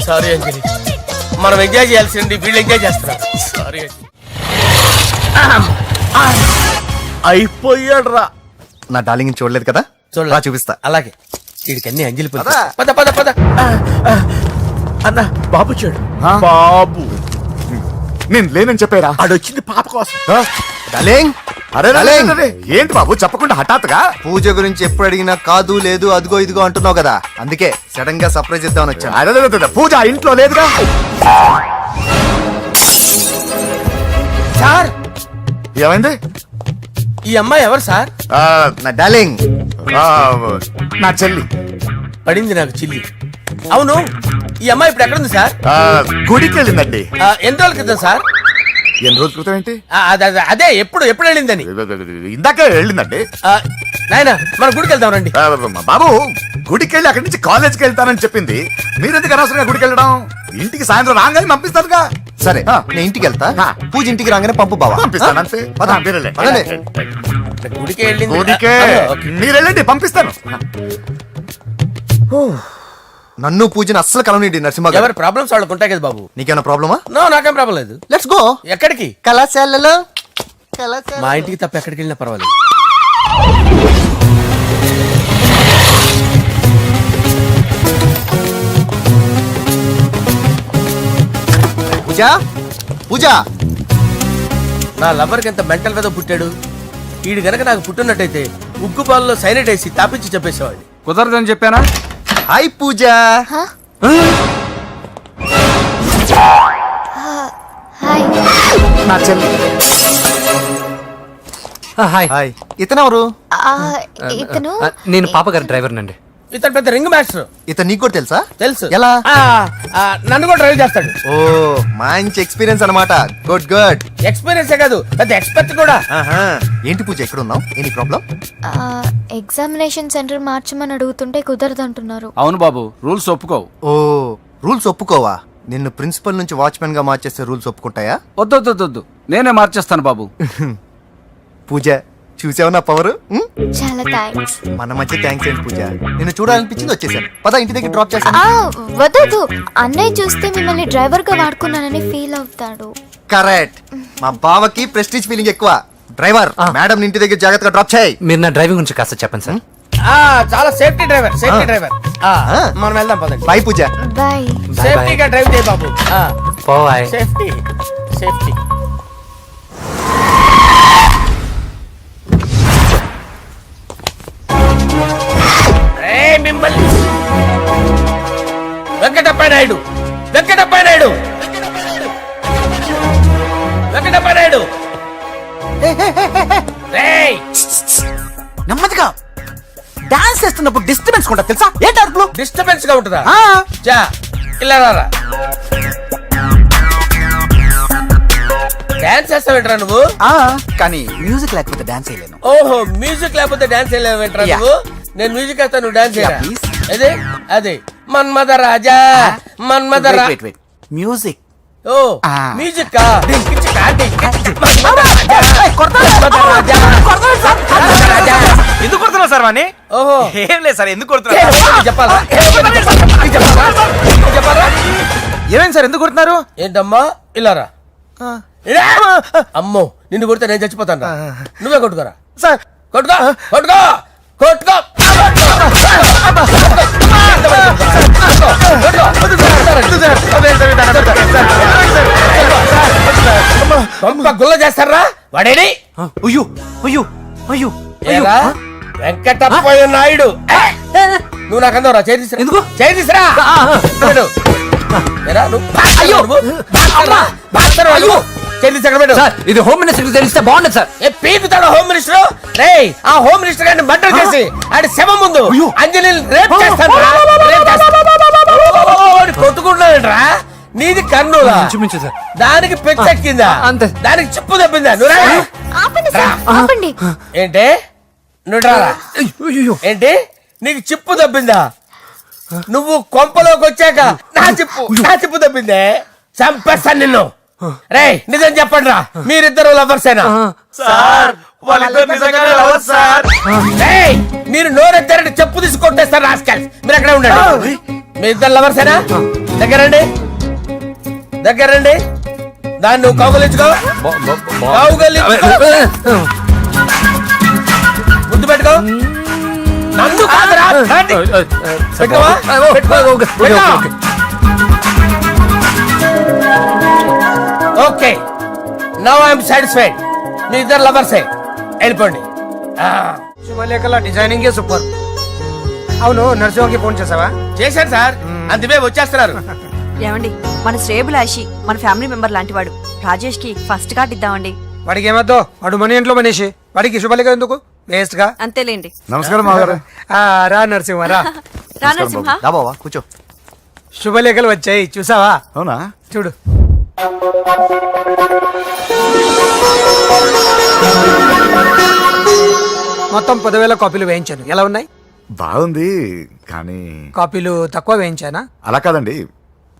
సారీ అంజలి, మనం ఎంజాయ్ చేయాల్సింది వీళ్ళు ఎంజాయ్ చేస్తున్నారు. సారీ అంజలి. అయిపోయాడు రా. నా డార్లింగ్ చూడలేదు కదా, చూడరా చూపిస్తా. అలాగే, వీడికి అన్ని అంజలి పద పద పద పద. అన్న బాబు వచ్చాడు. బాబు నేను లేనని చెప్పారా? ఆడొచ్చింది పాప కోసం. డార్లింగ్ అరే ఏంటి బాబు చెప్పకుండా హఠాత్తుగా పూజ గురించి ఎప్పుడు అడిగినా కాదు లేదు అదిగో ఇదిగో అంటున్నావు కదా, అందుకే సడన్ గా సర్ప్రైజ్ ఇద్దామని వచ్చాను. అరే పూజ ఇంట్లో లేదుగా. సార్ ఏమైంది? ఈ అమ్మాయి ఎవరు సార్? నా డార్లింగ్, నా చెల్లి. పడింది నాకు చిల్లి. అవును, ఈ అమ్మాయి ఇప్పుడు ఎక్కడ ఉంది సార్? గుడికి వెళ్ళిందండి. ఎన్ని రోజుల క్రితం సార్? ఎన్ని రోజుల క్రితం ఏంటి? అదే ఎప్పుడు వెళ్ళిందని. ఇందాకే వెళ్ళిందండి. నాయనా మన గుడికి వెళ్దాం రండి. బాబు గుడికి వెళ్ళి అక్కడి నుంచి కాలేజ్కి వెళ్తానని చెప్పింది. మీరెందుకు అనవసరంగా గుడికి వెళ్ళడం? ఇంటికి సాయంత్రం రాగానే పంపిస్తానుగా. సరే నేను ఇంటికి వెళ్తా, పూజ ఇంటికి రాగానే పంపు బాబా. పంపిస్తాను అంతే. గుడికి వెళ్ళింది. గుడికే మీరు వెళ్ళండి, పంపిస్తాను. నన్ను పూజను అస్సలు కలవనండి నరసింహ. ఎవరి ప్రాబ్లమ్స్ వాళ్ళకు ఉంటాయి కదా బాబు. నీకేమైనా ప్రాబ్లమా? నో, నాకేం ప్రాబ్లం లేదు. Let's go. ఎక్కడికి? కళాశాలలో. మా ఇంటికి తప్ప ఎక్కడికి వెళ్ళినా పర్వాలేదు. పూజ పూజ, నా లవర్కి ఎంత మెంటల్ మీద పుట్టాడు. వీడు గనక నాకు పుట్టినట్టయితే ఉగ్గు పాలలో సైనట్ వేసి తాపించి చెప్పేసేవాడిని. కుదరదని చెప్పానా? హాయ్ పూజ. నా చెల్లి. హాయ్. ఇతనెవరు? ఇతను నేను పాప గారి డ్రైవర్ నండి. ఇతను పెద్ద రింగ్ మాస్టర్. ఇతను నీకు కూడా తెలుసా? తెలుసు. ఎలా? నన్ను కూడా డ్రైవ్ చేస్తాడు. ఓ మంచి ఎక్స్పీరియన్స్ అన్నమాట. Good good. ఎక్స్పీరియన్స్ కాదు, పెద్ద ఎక్స్పర్ట్ కూడా. ఏంటి పూజ ఎక్కడ ఉన్నావు? Any problem? ఎగ్జామినేషన్ సెంటర్ మార్చమని అడుగుతుంటే కుదరదంటున్నారు. అవును బాబు, రూల్స్ ఒప్పుకోవు. ఓ రూల్స్ ఒప్పుకోవా? నిన్ను ప్రిన్సిపల్ నుంచి వాచ్మెన్ గా మార్చేస్తే రూల్స్ ఒప్పుకుంటాయా? వద్దు, నేనే మార్చేస్తాను బాబు. పూజ చూసావు నా పవర్? చాలా థ్యాంక్స్. మన మధ్య థ్యాంక్స్ ఏంటి పూజ, నిన్ను చూడాలనిపించింది వచ్చేసాను. పద ఇంటి దగ్గర డ్రాప్ చేస్తాను. వద్దు, అన్నయ్య చూస్తే మిమ్మల్ని డ్రైవర్ గా వాడుకున్నానని ఫీల్ అవుతాడు. కరెక్ట్. మా బావకి ప్రెస్టీజ్ ఫీలింగ్ ఎక్కువ. డ్రైవర్ మేడం ఇంటి దగ్గర జాగ్రత్తగా డ్రాప్ చేయి. మీరు నా డ్రైవింగ్ గురించి కాస్త చెప్పండి సార్. చాలా సేఫ్టీ డ్రైవర్. మనం వెళ్దాం పదండి. బై పూజ. బాయ్. సేఫ్టీగా డ్రైవ్ చేయి బాబు. సేఫ్టీ. మిమ్మల్ని వెంకటప్ప నాయుడు. నెమ్మదిగా డాన్స్ చేస్తున్నప్పుడు డిస్టర్బెన్స్ ఉంటా తెలుసా? ఏంటి అరుపులు? డిస్టర్బెన్స్ గా ఉంటుందా? చా ఇలా రారా. డాన్స్ చేస్తావేంట్రా నువ్వు? కానీ మ్యూజిక్ లేకపోతే డాన్స్ చేయలేను. ఓహో, మ్యూజిక్ లేకపోతే డాన్స్ చేయలేవేంట్రా నువ్వు? నేను మ్యూజిక్ వేస్తా, నువ్వు డాన్స్ చేయరా? అదే మన్మథ రాజా. మ్యూజిక్. ఓ మ్యూజిక్. ఎందుకు కొడుతున్నావు సార్ వాణ్ణి? ఓహో ఏం లేదు సార్, ఎందుకు కొడుతున్నారు చెప్పాలా? ఏమైంది సార్, ఎందుకు కొడుతున్నారు? ఏంటమ్మా ఇలా రా. అమ్మో, నిన్ను కొడితే నేను చచ్చిపోతాను. నువ్వే కొట్టుకోరా సార్. కొట్టుకో. గుల్ల చేస్తారా వాడేని? వెంకటప్ప నాయుడు. నువ్వు నాకు అందరా చేతిసిరా. ఇది హోమ్ మినిస్టర్ తెలిస్తే బాగుండదు సార్. పీకుతాడు హోమ్ మినిస్టర్. రే ఆ హోమ్ మినిస్టర్ గారిని మర్డర్ చేసి ఆడి శవం ముందు అంజలి రేప్ చేస్తాను. కొట్టుకుంటున్నాడంట్రా. నీది కర్నూలా? దానికి పెచ్చెక్కిందా? దానికి చెప్పు తప్పిందా? ఏంటి నువ్వు రారా? ఏంటి నీకు చిప్పు తప్పిందా? నువ్వు కొంపలోకి వచ్చాక నా చిప్పు తప్పిందే. చంపేస్తాను నిన్ను. రే నిజం చెప్పండి రా, మీరిద్దరు లవర్సేనా? మీరు నోరెత్తారంటే చెప్పు తీసి కొట్టేస్తారు రాస్కల్స్. మీరు ఎక్కడ ఉండండి. మీ ఇద్దరు లవర్సేనా? దగ్గరండి. దాన్ని నువ్వు కౌగలించుకో. ముద్దు పెట్టుకో. నన్ను కాదురా. Okay, now I'm satisfied. మీ ఇద్దరు లవర్సే. వెళ్ళిపోండి. శుభలేఖల డిజైనింగ్ సూపర్. అవును, నరసింహకి ఫోన్ చేసావా? చేశాను సార్, అందుకే వచ్చేస్తున్నారు. ఏమండి, మన శ్రేయబులాషి మన ఫ్యామిలీ మెంబర్ లాంటి వాడు రాజేష్ కి ఫస్ట్ కార్డ్ ఇద్దామండి. వాడికి ఏమద్దో, వాడు మన ఇంట్లో మనిషి, వాడికి శుభలేఖ ఎందుకు? వేస్ట్ గా. అంతేలేండి. నమస్కారం మామగారు. రా నరసింహ రా. రా నరసింహ. బాబా కూర్చో. శుభలేఖలు వచ్చాయి, చూసావా? అవునా? చూడు. మొత్తం 10,000 కాపీలు వేయించాను. ఎలా ఉన్నాయి? బాగుంది, కానీ కాపీలు తక్కువ వేయించానా? అలా కాదండి,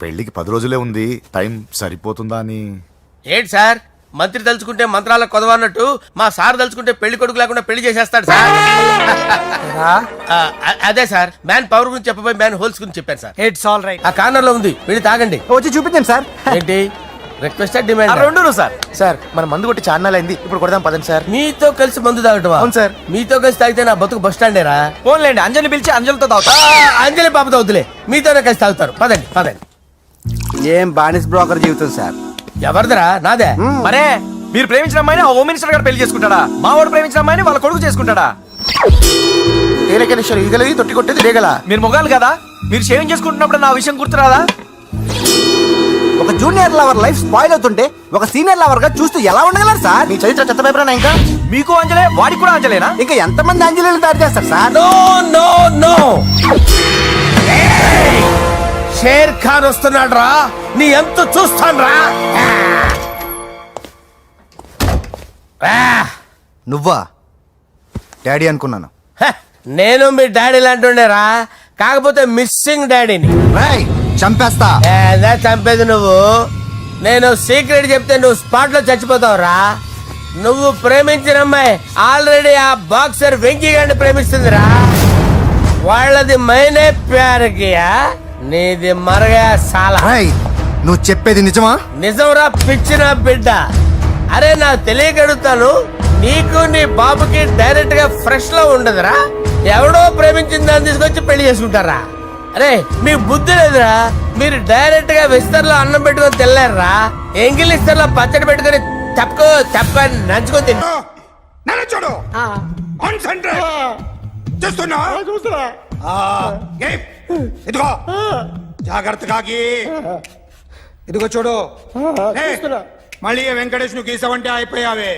పెళ్లికి 10 రోజులే ఉంది, టైం సరిపోతుందా అని. ఏంటి సార్, మంత్రి తలుచుకుంటే మంత్రాలకు కొదవన్నట్టు మా సార్ తలుచుకుంటే పెళ్లి కొడుకు లేకుండా పెళ్లి చేసేస్తాడు సార్. అదే సార్, మ్యాన్ పవర్ గురించి చెప్పబోయి మ్యాన్ హోల్స్ గురించి చెప్పాను సార్. It's all right. ఆ కార్నర్ లో ఉంది, వెళ్ళి తాగండి. వచ్చి చూపించండి సార్. ఏంటి రిక్వెస్ట్ డిమాండ్? రెండు సార్. సార్ మన మందు కొట్టి చాన్నాలు అయింది, ఇప్పుడు కొడదాం పదండి సార్. మీతో కలిసి మందు తాగటం? అవును సార్. మీతో కలిసి తాగితే నా బతుకు బస్ స్టాండేరా? ఫోన్లేండి, అంజలి పిలిచి అంజలితో తాగుతా. అంజలి పాపతో వద్దులే, మీతోనే కలిసి తాగుతారు. పదండి పదండి. ఏం బానిస్ బ్రోకర్ జీవితం సార్. ఎవరిదిరా? నాదే. మరే మీరు ప్రేమించిన అమ్మాయిని హోమ్ మినిస్టర్ గారు పెళ్లి చేసుకుంటాడా? మా వాడు ప్రేమించిన అమ్మాయిని వాళ్ళ కొడుకు చేసుకుంటాడా? తేలికనేశ్వరు ఈగలవి తొట్టి కొట్టేది రేగల. మీరు మొగాలు కదా, మీరు షేవింగ్ చేసుకుంటున్నప్పుడు నా విషయం గుర్తురాదా? ఒక జూనియర్ లవర్ లైఫ్ స్పాయిల్ అవుతుంటే ఒక సీనియర్ లవర్ గా చూస్తూ ఎలా ఉండగలరు సార్? మీ చరిత్ర చెత్త పేపరేనా ఇంకా? మీకు అంజలే, వాడికి కూడా అంజలేనా? ఇంకా ఎంతమంది అంజలీలు తయారు చేస్తారు sir? No no no, Sher Khan వస్తున్నాడు రా, నీ ఎంత చూస్తాను రా. నువ్వా? డాడీ అనుకున్నాను. నేను మీ డాడీ లాంటి కాకపోతే మిస్సింగ్ డాడీని. చంపేస్తా. చంపేది నువ్వు. నేను సీక్రెట్ చెప్తే నువ్వు స్పాట్ లో చచ్చిపోతావురా. నువ్వు ప్రేమించిన అమ్మాయి ఆల్రెడీ ఆ బాక్సర్ వెంకీ గారిని ప్రేమిస్తుందిరా. వాళ్ళది మైనే ప్యార్ కియా, నీది మరగా సాలా. నువ్వు చెప్పేది నిజమా? నిజంరా పిచ్చిన బిడ్డ. అరే నాకు తెలియగడుగుతాను, నీకు నీ బాబుకి డైరెక్ట్ గా ఫ్రెష్ లో ఉండదురా. ఎవడో ప్రేమించిన దాన్ని తీసుకొచ్చి పెళ్లి చేసుకుంటారా? అరే మీకు బుద్ధి లేదురా. మీరు డైరెక్ట్ గా విస్తర్లో అన్నం పెట్టుకొని తెల్లారా, ఎంగిల్ ఇస్తర్లో పచ్చడి పెట్టుకొని తప్పుకో తప్పని నంచుకొని తిన్నా. చూడు, ఇదిగో జాగ్రత్తగా ఇదిగో చూడు. మళ్ళీ వెంకటేష్ ను గీసావంటే అయిపోయావే.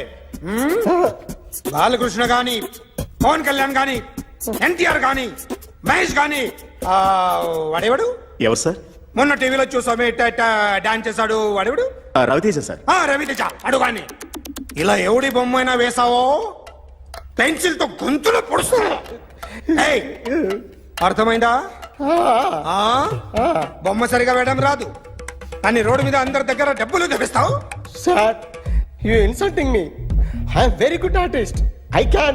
బాలకృష్ణ గాని, పవన్ కళ్యాణ్ గాని, ఎన్టీఆర్ గాని, మహేష్ గాని, వాడేవాడు? ఎవరు సార్? మొన్న టీవీలో చూసామే డాన్స్ చేశాడు, వాడేవాడు? రవితేజ సార్. రవితేజ అడు గాని. ఇలా ఎవడి బొమ్మ అయినా వేసావో పెన్సిల్ తో గొంతులో పొడుస్తున్నా. అర్థమైందా? బొమ్మ సరిగా వేయడం రాదు, కానీ రోడ్డు మీద అందరి దగ్గర డబ్బులు తెప్పిస్తావు. Sir, you insulting me. I am very good artist. I can.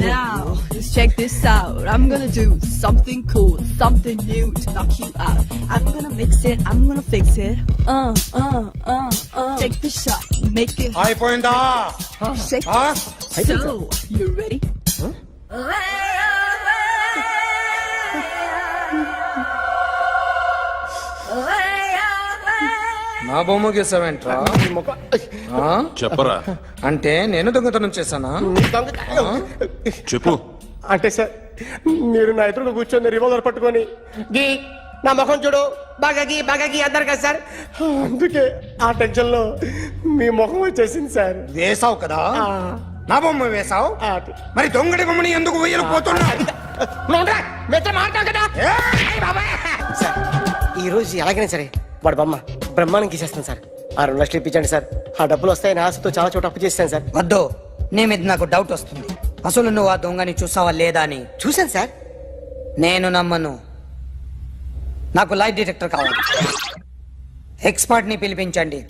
Now, let's check this out. I'm gonna do something cool, something new to knock you out. I'm gonna mix it, I'm gonna fix it. Take the shot, make it. అయిపోయిందా? Shake it. So, you ready? నా బొమ్మ గీసావేంట్రా? చెప్పరా. అంటే నేను దొంగతనం చేశానా? చెప్పు. అంటే సార్, మీరు నా ఎదురు కూర్చొని రివాల్వర్ పట్టుకొని గీ నా ముఖం చూడు బాగా గీ అన్నారు కదా సార్, అందుకే ఆ టెన్షన్ లో మీ ముఖం వచ్చేసింది సార్. వేసావు కదా, నా బొమ్మ వేసావు, మరి దొంగడి బొమ్మని ఎందుకు వేయలు పోతున్నా? ఈ రోజు ఎలాగైనా సరే వాడు బొమ్మ బ్రహ్మాండం గీసేస్తాను సార్. 6 లక్షలు ఇప్పించండి సార్, ఆ డబ్బులు వస్తాయని ఆశతో చాలా చోట అప్పు చేస్తాను సార్. వద్దు, నీ మీద నాకు డౌట్ వస్తుంది. అసలు నువ్వు ఆ దొంగని చూసావా లేదా అని. చూశాను సార్. నేను నమ్మను. నాకు లైట్ డిటెక్టర్ కావాలి. ఎక్స్పర్ట్ ని పిలిపించండి.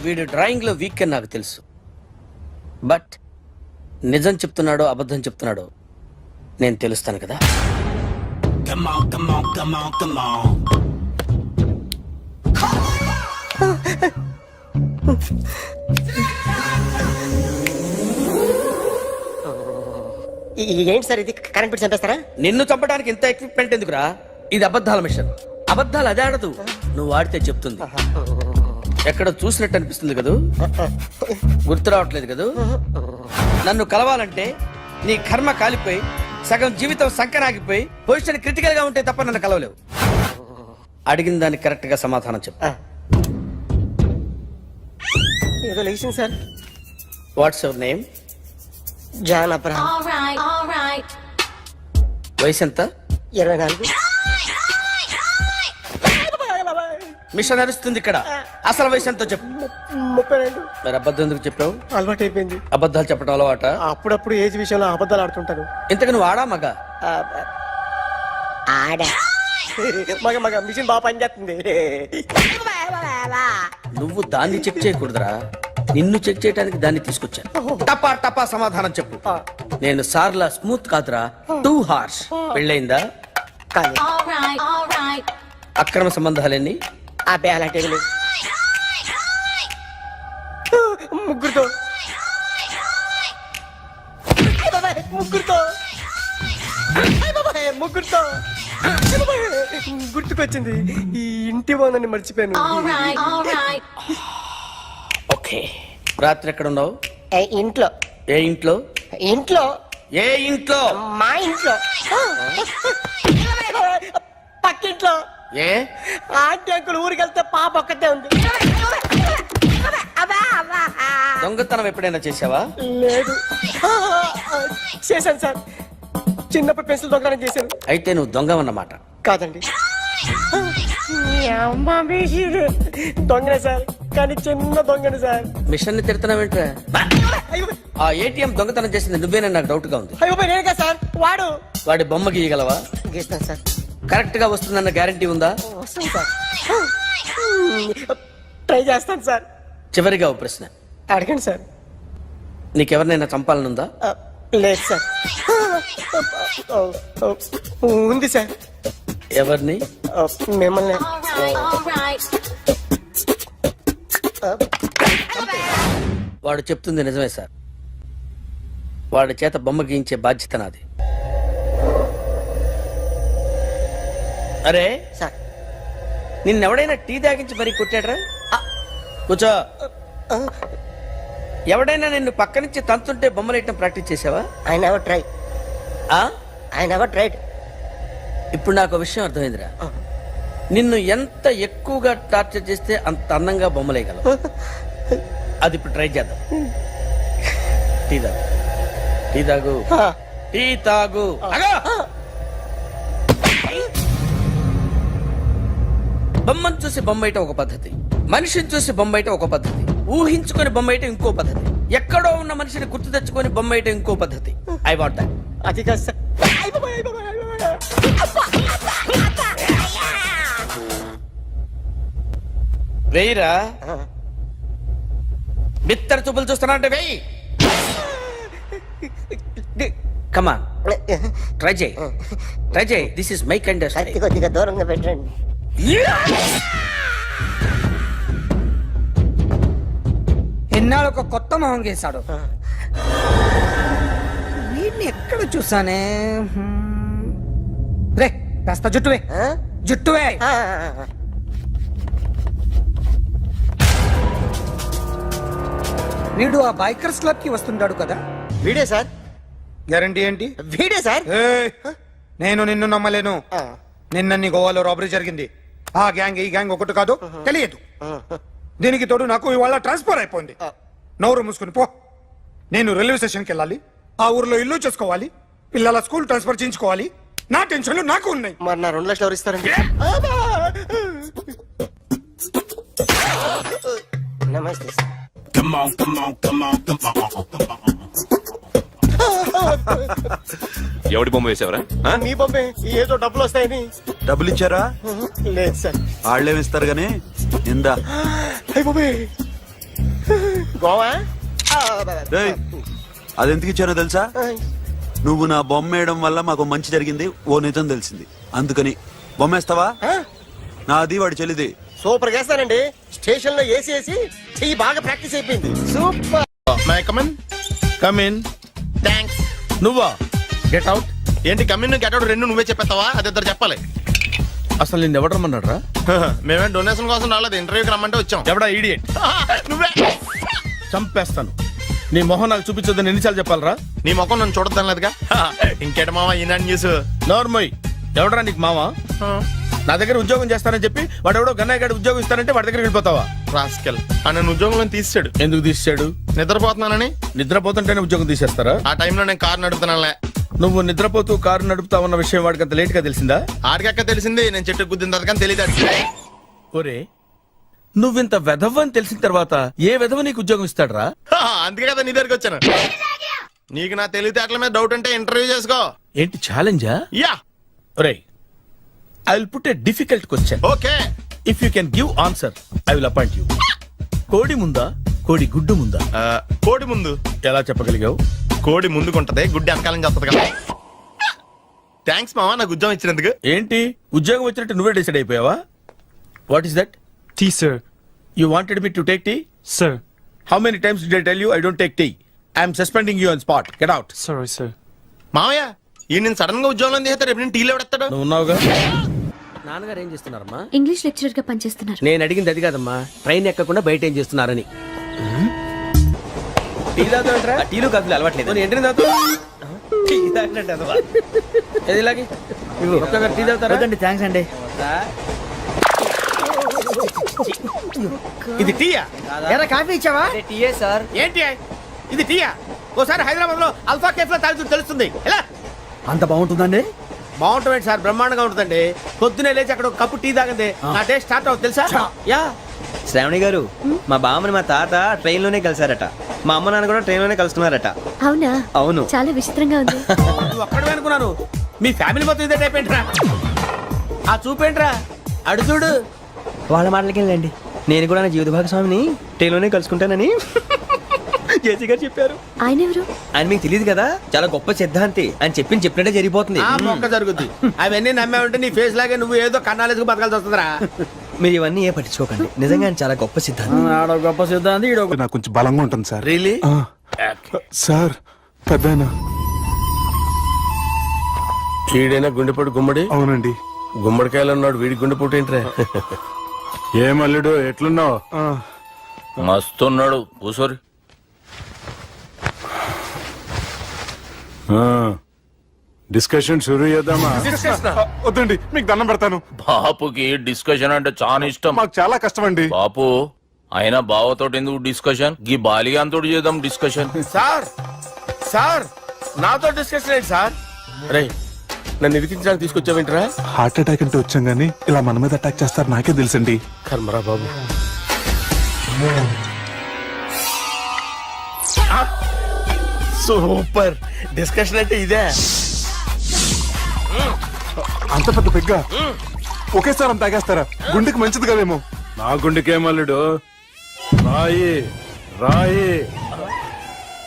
వీడు డ్రాయింగ్ లో వీక్ అని నాకు తెలుసు, బట్ నిజం చెప్తున్నాడో అబద్ధం చెప్తున్నాడో నేను తెలుస్తాను కదా. ఏంటి సార్ ఇది కరెంట్ బిల్ చంపేస్తారా? నిన్ను చంపడానికి ఇంత ఎక్విప్మెంట్ ఎందుకురా? ఇది అబద్ధాల మిషన్. అబద్ధాలు అదే ఆడదు, నువ్వు వాడితే చెప్తుంది. ఎక్కడ చూసినట్టు అనిపిస్తుంది కదూ? గుర్తు రావట్లేదు కదూ? నన్ను కలవాలంటే నీ కర్మ కాలిపోయి సగం జీవితం సంకరాగిపోయి పొజిషన్ క్రిటికల్ గా ఉంటే తప్ప నన్ను కలవలేవు. అడిగిన దానికి కరెక్ట్ గా సమాధానం చెప్పు. ఏదో లేచింది sir. What's your name? John Abraham. వయసు ఎంత? 24. మిషన్ నడుస్తుంది ఇక్కడ. అసలు వయసు ఎంతో చెప్పు. 32. మరి అబద్ధం ఎందుకు చెప్పావు? అలవాటు అయిపోయింది. అబద్ధాలు చెప్పడం అలవాట? అప్పుడప్పుడు ఏజ్ విషయంలో అబద్ధాలు ఆడుతుంటాను. ఇంతకు నువ్వు ఆడా మగ? ఆడా. మగ మగ మిషన్ బాగా పనిచేస్తుంది. నువ్వు దాన్ని చెక్ చేయకూడదురా, నిన్ను చెక్ చేయడానికి దాన్ని తీసుకొచ్చాను. టపా టపా సమాధానం చెప్పు. నేను సార్లా స్మూత్ కాదురా, టూ హార్ష్. పెళ్ళయిందా? కానీ అక్రమ సంబంధాలన్నీ? అబ్బే అలాంటి ఏమీ లేవు. ముగ్గురుతో ముగ్గురుతో ముగ్గురుతో గుర్తుకొచ్చింది. ఈ ఇంటి బాగుందని మర్చిపోయాను. ఓకే. రాత్రి ఎక్కడ ఉన్నావు? ఇంట్లో. ఏ ఇంట్లో? ఇంట్లో. ఏ ఇంట్లో? మా ఇంట్లో. పక్కింట్లో. ఏ ఆంటీ అంకుల్ ఊరికి వెళ్తే పాప ఒక్కతే ఉంది. దొంగతనం ఎప్పుడైనా చేసావా? లేదు. చేశాను సార్, చిన్నప్పుడు పెన్సిల్ దొంగతనం చేశాను. అయితే నువ్వు దొంగవన్నమాట. కాదండి, దొంగనే సార్, కానీ చిన్న దొంగని సార్. మిషన్ ని తిడుతున్నావేంట్రా? ఆ ఏటీఎం దొంగతనం చేసింది నువ్వేనని నాకు డౌట్ గా ఉంది. అయ్యో నేనే సార్. వాడి బొమ్మ గీయగలవా? గీస్తాను సార్. కరెక్ట్ గా వస్తుందన్న గ్యారంటీ ఉందా? వస్తాను సార్, ట్రై చేస్తాను సార్. చివరిగా ఓ ప్రశ్న అడగండి సార్. నీకెవరినైనా చంపాలనుందా? లేదు సార్. ఉంది సార్. ఎవరిని? మిమ్మల్ని. వాడు చెప్తుంది నిజమే సార్. వాడి చేత బొమ్మ గీయించే బాధ్యత నాది. అరే సార్, నిన్నెవడైనా టీ తాగించి మరీ కొట్టాడ్రా? కూర్చో. ఎవడైనా నిన్ను పక్క నుంచి తంతుంటే బొమ్మలేయటం ప్రాక్టీస్ చేసావా? I never try. I never tried. ఇప్పుడు నాకు విషయం అర్థమైందిరా. నిన్ను ఎంత ఎక్కువగా టార్చర్ చేస్తే అంత అందంగా బొమ్మలేయగలవు. అది ఇప్పుడు ట్రై చేద్దాం. టీ తాగు, టీ తాగు, టీ తాగు. బొమ్మను చూసి బొమ్మేయటం ఒక పద్ధతి, మనిషిని చూసి బొమ్మేయటం ఒక పద్ధతి, ఊహించుకొని బొమ్మేయటం ఇంకో పద్ధతి, ఎక్కడో ఉన్న మనిషిని గుర్తు తెచ్చుకొని బొమ్మేయటం ఇంకో పద్ధతి. I want that. అది కాదు సార్. వెయ్యిరా. బిత్తర చూపులు చూస్తున్నా అంటే వెయ్యి. కమాన్, ట్రై చేయి, ట్రై చేయి. This is my kind of style. కొద్దిగా దూరంగా పెట్టండి. ఎన్నాళ్ళు ఒక కొత్త మొహం గీసాడు. వీడిని ఎక్కడ చూసానే? రే కాస్త జుట్టువే, జుట్టువే. వీడు ఆ బైకర్స్ క్లబ్ కి వస్తుంటాడు కదా? వీడే సార్. గ్యారంటీ ఏంటి? వీడే సార్. నేను నిన్ను నమ్మలేను. నిన్న నీ గోవాలో రాబరీ జరిగింది. ఆ గ్యాంగ్ ఈ గ్యాంగ్ ఒకటి కాదు, తెలియదు. దీనికి తోడు నాకు ఇవాళ ట్రాన్స్ఫర్ అయిపోయింది. నోరు మూసుకుని పో. నేను రైల్వే స్టేషన్కి వెళ్ళాలి, ఆ ఊర్లో ఇల్లు చేసుకోవాలి, పిల్లల స్కూల్ ట్రాన్స్ఫర్ చేయించుకోవాలి. నా టెన్షన్లు నాకు ఉన్నాయి. మరి నా 2 లక్షలు ఎవరు ఇస్తారండి? నమస్తే సార్. ఎవడి బొమ్మ వేసావరా? మీ బొమ్మే. ఏదో డబ్బులు వస్తాయని. డబ్బులు ఇచ్చారా? లేదు సార్. వాళ్ళేమిస్తారు గానీ ఇందా. గోవా అదెందుకు ఇచ్చానో తెలుసా? నువ్వు నా బొమ్మ వేయడం వల్ల మాకు మంచి జరిగింది, ఓ నిజం తెలిసింది, అందుకని. బొమ్మేస్తావా? నాది వాడి చెల్లిది. సూపర్ చేస్తానండి. స్టేషన్ లో ఏసీ వేసి చెయ్యి బాగా ప్రాక్టీస్ అయిపోయింది. Super. My come on come in. Thanks. నువ్వా? Get out. ఏంటి కమ్యూన్ గెట్ అవుట్ రెండు నువ్వే చెప్పేస్తావా? అది ఇద్దరు చెప్పాలి. అసలు నేను ఎవరు రమ్మన్నాడు రా? మేమే డొనేషన్ కోసం రాలేదు, ఇంటర్వ్యూకి రమ్మంటే వచ్చాం. ఎవడా ఈడియట్? నువ్వే. చంపేస్తాను. నీ మొహం నాకు చూపించొద్దని ఎన్నిసార్లు చెప్పాలరా? నీ ముఖం నన్ను చూడద్దాం లేదుగా. ఇంకేట మామ ఈనాడు న్యూస్. నోర్మోయ్, ఎవడరా నీకు మామ? నా దగ్గర ఉద్యోగం చేస్తానని చెప్పి వాడు ఎవడో గన్నయ్య గారి ఉద్యోగం ఇస్తానంటే వాడి దగ్గర వెళ్ళిపోతావా? రాస్కెల్ నన్ను ఉద్యోగంలో తీసాడు. ఎందుకు తీసాడు? నిద్రపోతున్నానని. నిద్రపోతుంటేనే ఉద్యోగం తీసేస్తారా? ఆ టైంలో నేను కారు నడుపుతున్నానులే. నువ్వు నిద్రపోతూ కారు నడుపుతా ఉన్న విషయం వాడికి అంత లేట్ గా తెలిసిందా? ఆడికక్క తెలిసింది, నేను చెట్టు గుద్దిన తర్వాత కానీ తెలియదు. ఒరే, నువ్వింత వెధవ్ అని తెలిసిన తర్వాత ఏ వెధవ నీకు ఉద్యోగం ఇస్తాడరా? అందుకే కదా నీ దగ్గరికి వచ్చాను. నీకు నా తెలివితేటల మీద డౌట్ అంటే ఇంటర్వ్యూ చేసుకో. ఏంటి ఛాలెంజా? యా. ఒరే, I will put a difficult question. Okay. If you can give answer I will appoint you. కోడి ముందా, కోడి గుడ్డు ముందా? కోడి ముందు. ఎలా చెప్పగలిగావు? కోడి ముందుకుంటది, గుడ్డి వెనకాలని చేస్తుంది కదా. థ్యాంక్స్ మామ నాకు ఉద్యోగం ఇచ్చినందుకు. ఏంటి ఉద్యోగం వచ్చినట్టు నువ్వే డిసైడ్ అయిపోయావా? What is that? Tea sir. You wanted me to take tea? Sir. How many times did I tell you I don't take tea? I am suspending you on spot. Get out. Sorry, sir. మామయ్య ఈ నేను sudden గా ఉద్యోగంలో తీస్తాడు, రేపు నేను టీలో ఎవడెత్తాడు? నువ్వు ఉన్నావుగా. నాన్నగారు ఏం చేస్తున్నారమ్మా? ఇంగ్లీష్ లెక్చరర్ గా పనిచేస్తున్నారు. నేను అడిగింది అది కాదమ్మా, ట్రైన్ ఎక్కకుండా బయట ఏం చేస్తున్నారని. టీ తాగుతాంట్రా? టీలు కాఫీలు అలవాట్లేదు. ఎంట్రీ తాగుతా. టీ తాగినట్టు ఏది ఇలాగే ఒక్కగారు టీ తాగుతారా? థ్యాంక్స్ అండి. ఇది టీయా? ఎరా కాఫీ ఇచ్చావా? టీయే సార్. ఏంటి ఇది టీయా? ఓసారి హైదరాబాద్ లో అల్ఫా కేఫ్ లో తాగుతూ తెలుస్తుంది. ఎలా అంత బాగుంటుందండి? బాగుంటుంది సార్, బ్రహ్మాండంగా ఉంటుందండి. పొద్దునే లేచి అక్కడ ఒక కప్పు టీ తాగండి నా డే స్టార్ట్ అవుతుంది తెలుసా? యా. శ్రావణి గారు, మా బామ్మని మా తాత ట్రైన్ లోనే కలిసారట, మా అమ్మ నాన్న కూడా ట్రైన్ లోనే కలుస్తున్నారట. అవునా? అవును. చాలా విచిత్రంగా ఉంది. నువ్వు ఒక్కడే అనుకున్నాను, మీ ఫ్యామిలీ మొత్తం ఇదే టైప్ ఏంట్రా? ఆ చూపేంట్రా, అడు చూడు. వాళ్ళ మాటలకి వెళ్ళండి, నేను కూడా నా జీవిత భాగస్వామిని ట్రైన్ లోనే కలుసుకుంటానని జేసీ గారు చెప్పారు. ఆయన ఎవరు? ఆయన మీకు తెలియదు కదా, చాలా గొప్ప సిద్ధాంతి అని చెప్పినట్టే జరిగిపోతుంది. ఆ మొక్క జరుగుద్ది. అవన్నీ నమ్మే ఉంటే నీ ఫేస్ లాగే నువ్వు ఏదో కన్నాలేసుకు బతకాల్సి వస్తుందిరా. మీరు ఇవన్నీ ఏ పట్టించుకోకండి, నిజంగా ఆయన చాలా గొప్ప సిద్ధాంతి. ఆడో గొప్ప సిద్ధాంతి, ఈడో నాకు కొంచెం బలంగా ఉంటుంది సార్. రియలీ? సార్ పెద్దనా? ఈడైనా గుండెపోటు గుమ్మడి? అవునండి. గుమ్మడికాయలు అన్నాడు, వీడి గుండెపోటు ఏంట్రా? ఏమల్లుడు ఎట్లున్నావు? మస్తున్నాడు కూసోరి. డిస్కషన్ షురూ చేద్దామా? వద్దండి, మీకు దండం పెడతాను. బాపుకి డిస్కషన్ అంటే చాలా ఇష్టం. మాకు చాలా కష్టం అండి. బాపు అయినా బావతోటి ఎందుకు డిస్కషన్? గీ బాలిగాంతోటి చేద్దాం డిస్కషన్. సార్ సార్ నాతో డిస్కషన్ ఏంటి సార్? రే, నన్ను ఇరికించడానికి తీసుకొచ్చావేంట్రా? హార్ట్ అటాక్ అంటే వచ్చాం గానీ ఇలా మన మీద అటాక్ చేస్తారు నాకే తెలుసండి. కర్మరా బాబు. సూపర్ డిస్కషన్ అంటే ఇదే. అంత పెద్ద పెగ్గ ఒకేసారి అంత తాగేస్తారా? గుండెకి మంచిది కదేమో. నా గుండెకేమల్లుడు, రాయి రాయి.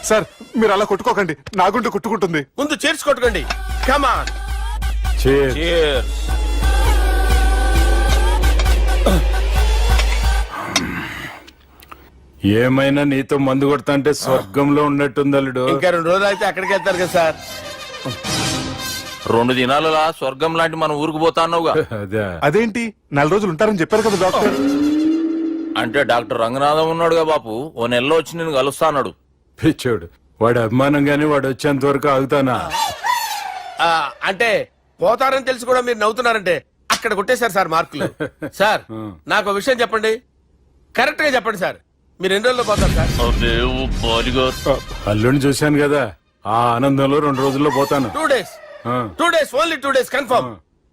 సార్ మీరు అలా కొట్టుకోకండి, నా గుండె కొట్టుకుంటుంది. ముందు చేర్చి కొట్టుకోండి. కమాన్. Cheers. ఏమైనా నీతో మందు కొడతా అంటే స్వర్గంలో ఉన్నట్టుంది అల్లుడు. ఇంకా 2 రోజులు అయితే అక్కడికి వెళ్తారు కదా సార్. 2 దినాలలా స్వర్గం లాంటి మన ఊరికి పోతాన్నావుగా. అదే. అదేంటి 4 రోజులు ఉంటారని చెప్పారు కదా డాక్టర్. అంటే డాక్టర్ రంగనాథం ఉన్నాడుగా బాపు, ఓ నెలలో వచ్చి నేను కలుస్తా అన్నాడు. పిచ్చోడు, వాడు అభిమానంగానే వాడు వచ్చేంత వరకు ఆగుతానా? అంటే పోతారని తెలిసి కూడా మీరు నవ్వుతున్నారంటే అక్కడ కొట్టేశారు సార్ మార్కులు. సార్ నాకు ఒక విషయం చెప్పండి, కరెక్ట్ గా చెప్పండి సార్, మీరు ఎన్ని రోజుల్లో పోతారు సార్? అల్లుడిని చూశాను కదా, ఆ ఆనందంలో 2 రోజుల్లో పోతాను. 2 days. 2 days, only 2 days confirm.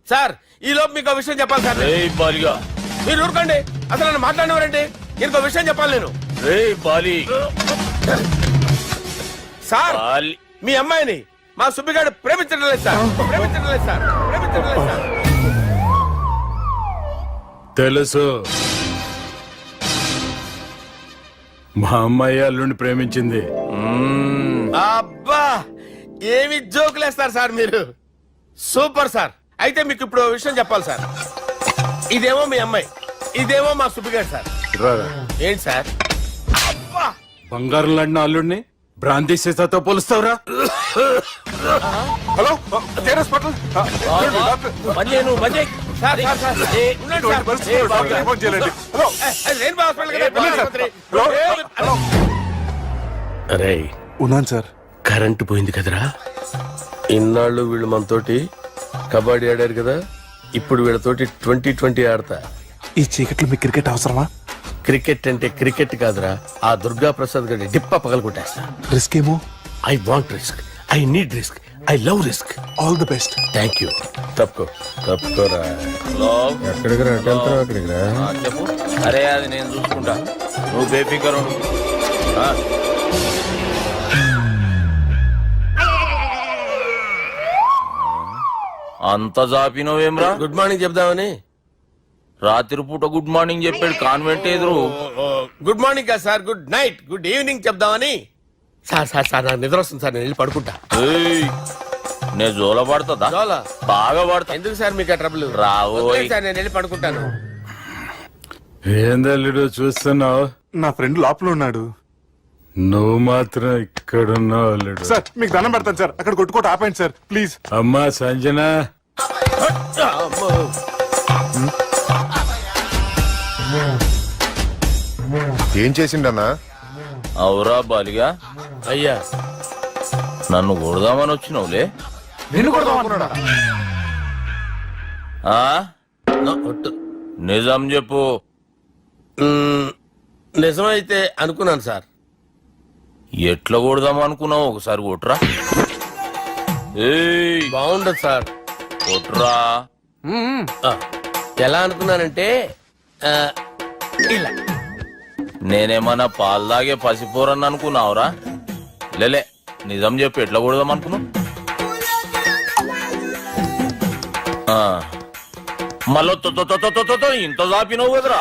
Sir ఈ లోపు మీకు విషయం చెప్పాలి సార్. మీరు ఊరుకోండి, అసలు నన్ను మాట్లాడినవారండి. ఇంకో విషయం చెప్పాలి నేను. సార్ మీ అమ్మాయిని మా సుబ్బిగాడు ప్రేమించడం లేదు సార్. ప్రేమించడం లేదు సార్. ప్రేమించడం లేదు సార్. తెలుసు, మా అమ్మాయి అల్లుడిని ప్రేమించింది. అబ్బా ఏమి జోకులేస్తారు సార్ మీరు. Super sir. అయితే మీకు ఇప్పుడు విషయం చెప్పాలి సార్. ఇదేమో మీ అమ్మాయి, ఇదేమో మా సుబ్బిగాడు సార్. రారా. ఏంటి సార్? బంగారం లాంటి అల్లుడిని బ్రాంతి సీసాతో పోలుస్తావురా? Hello care hospital. ఫోన్ చేయండి. హలో అరే ఉన్నాను సార్. కరెంటు పోయింది కదరా. ఇన్నాళ్ళు వీళ్ళు మనతోటి కబడ్డీ ఆడారు కదా, ఇప్పుడు వీళ్ళతోటి 2020 ఆడతా. ఈ చీకట్లో మీ క్రికెట్ అవసరమా? క్రికెట్ అంటే క్రికెట్ కాదురా, ఆ దుర్గా ప్రసాద్ గారి డిప్ప పగలగొట్టేస్తా. రిస్క్ ఏమో. I want risk, I need risk, I love risk. All the best. Thank you. తప్పుకోరా. ఎక్కడికి రా అక్కడికి రా. చెప్పు. అరే అది నేను చూసుకుంటా, నువ్వు బేఫికర్ ఉండు. అంత జాపినవేమ్రా? గుడ్ మార్నింగ్ చెప్దామని. రాత్రి పూట గుడ్ మార్నింగ్ చెప్పాడు కాన్వెంట్ ఎదురు. గుడ్ మార్నింగ్ కాదు sir, good night, good evening చెప్దామని. సార్ సార్ సార్ నాకు నిద్ర వస్తుంది సార్, నేను వెళ్ళి పడుకుంటా. నేను జోల పడుతుందా? జోల బాగా పడతా. ఎందుకు సార్ మీకు ఆ ట్రబుల్? రావు సార్, నేను వెళ్ళి పడుకుంటాను. ఏందల్లుడు చూస్తున్నావు? నా ఫ్రెండ్ లోపల ఉన్నాడు. నువ్వు మాత్రం ఇక్కడున్నావు అల్లుడు. సార్ మీకు దండం పెడతాను సార్, అక్కడ కొట్టుకోట ఆపండి సార్ ప్లీజ్. అమ్మా సంజన, ఏం చేసిండన్నా? అవురా బాలిగా, అయ్యా నన్ను కొడదామని వచ్చినావులే. ఆ? నిజం చెప్పు. నిజమైతే అనుకున్నాను సార్. ఎట్లా కొడదాం అనుకున్నావు? ఒకసారి కొట్రా. ఏయ్ బాగుండదు సార్. కొట్రా. ఎలా అనుకున్నానంటే ఇలా. నేనేమన్నా పాలు తాగే పసిపోరని అనుకున్నావురా? లేలే, నిజం చెప్పు, ఎట్లా కొడదాం అనుకున్నావు? మళ్ళీ ఇంత చాపినవు కదరా?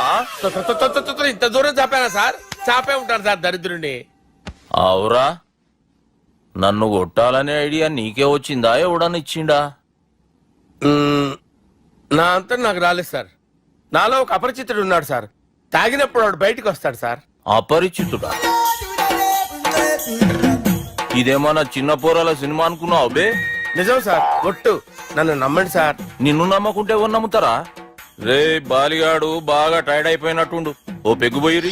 ఇంత దూరం చాపానా సార్? చాపే ఉంటాను సార్ దరిద్రుడిని. అవురా, నన్ను కొట్టాలనే ఐడియా నీకే వచ్చిందా? ఎవడన్నా ఇచ్చిండా? నా అంతా నాకు రాలేదు సార్. నాలో ఒక అపరిచితుడు ఉన్నాడు సార్. తాగినప్పుడు వాడు బయటకు వస్తాడు సార్. అపరిచితుడా? ఇదేమన్నా చిన్న పోరాల సినిమా అనుకున్నావు బే? నిజం సార్, ఒట్టు, నన్ను నమ్మండి సార్. నిన్ను నమ్మకుంటే ఎవరు నమ్ముతారా? రే బాలిగాడు బాగా టైర్డ్ అయిపోయినట్టుండు, ఓ పెగ్గుపోయిరి.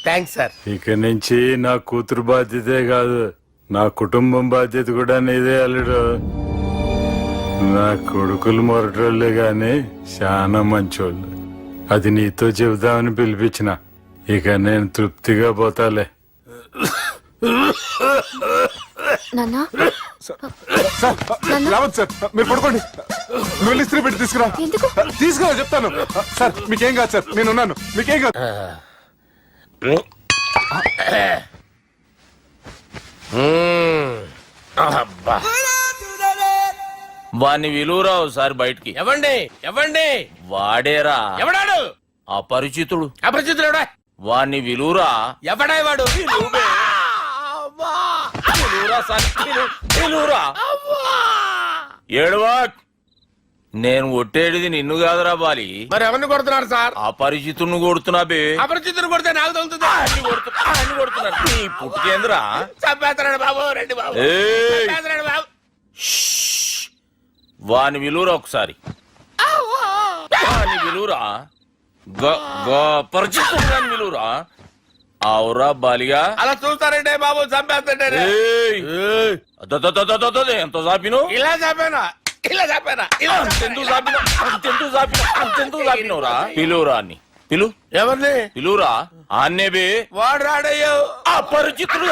Thanks sir. ఇక నుంచి నా కూతురు బాధ్యతే కాదు, నా కుటుంబం బాధ్యత కూడా నీదే అల్లుడు. నా కొడుకులు మొరటోళ్ళే గాని చాలా మంచోళ్ళు. అది నీతో చెబుదామని పిలిపించిన. ఇక నేను తృప్తిగా పోతాలే. నాన్నా సార్ రావద్దు సార్, మీరు పడుకోండి. నువ్వు వెళ్ళి ఇస్త్రీ పెట్టి తీసుకురా. తీసుకురా చెప్తాను. సార్ మీకేం కాదు సార్, నేను ఉన్నాను, మీకేం కాదు. వాణ్ణి విలువరావు సార్ బయటికి. ఎవండి వాడేరా. ఎవడాడు? అపరిచితుడు. అపరిచితుడు ఎవడా? వాణ్ణి విలువరా. ఎవడా వాడు? ఏడవా. నేను కొట్టేడిది నిన్ను కాదురా బాలి. మరి ఎవరిని కొడుతున్నారు సార్? అపరిచితుడిని కొడుతున్నా బే. అపరిచితుడు కొడితే నాకు తగులుతుంది. అన్ని కొడుతున్నారు. నీ పుట్టుకేంద్రా? చంపేస్తున్నాడు బాబు, రండి బాబు. ఏయ్, చంపేస్తున్నాడు బాబు. వాని విలువరా ఒకసారి. వాని విలువరా. పరిచితుడు విలువరా. అవురా బాలిగా. అలా చూస్తారంటే బాబు, చంపేస్తాడే. ఎంత చాపిను? ఇలా చంపానా? ఇలా చంపానా? ఇలా అంతెందుకు చాపినవురా? పిలువురా అని. పిలు. ఎవరిని పిలువురా. ఆన్నే బే. వాడు రాడయ్యో. అపరిచితుడు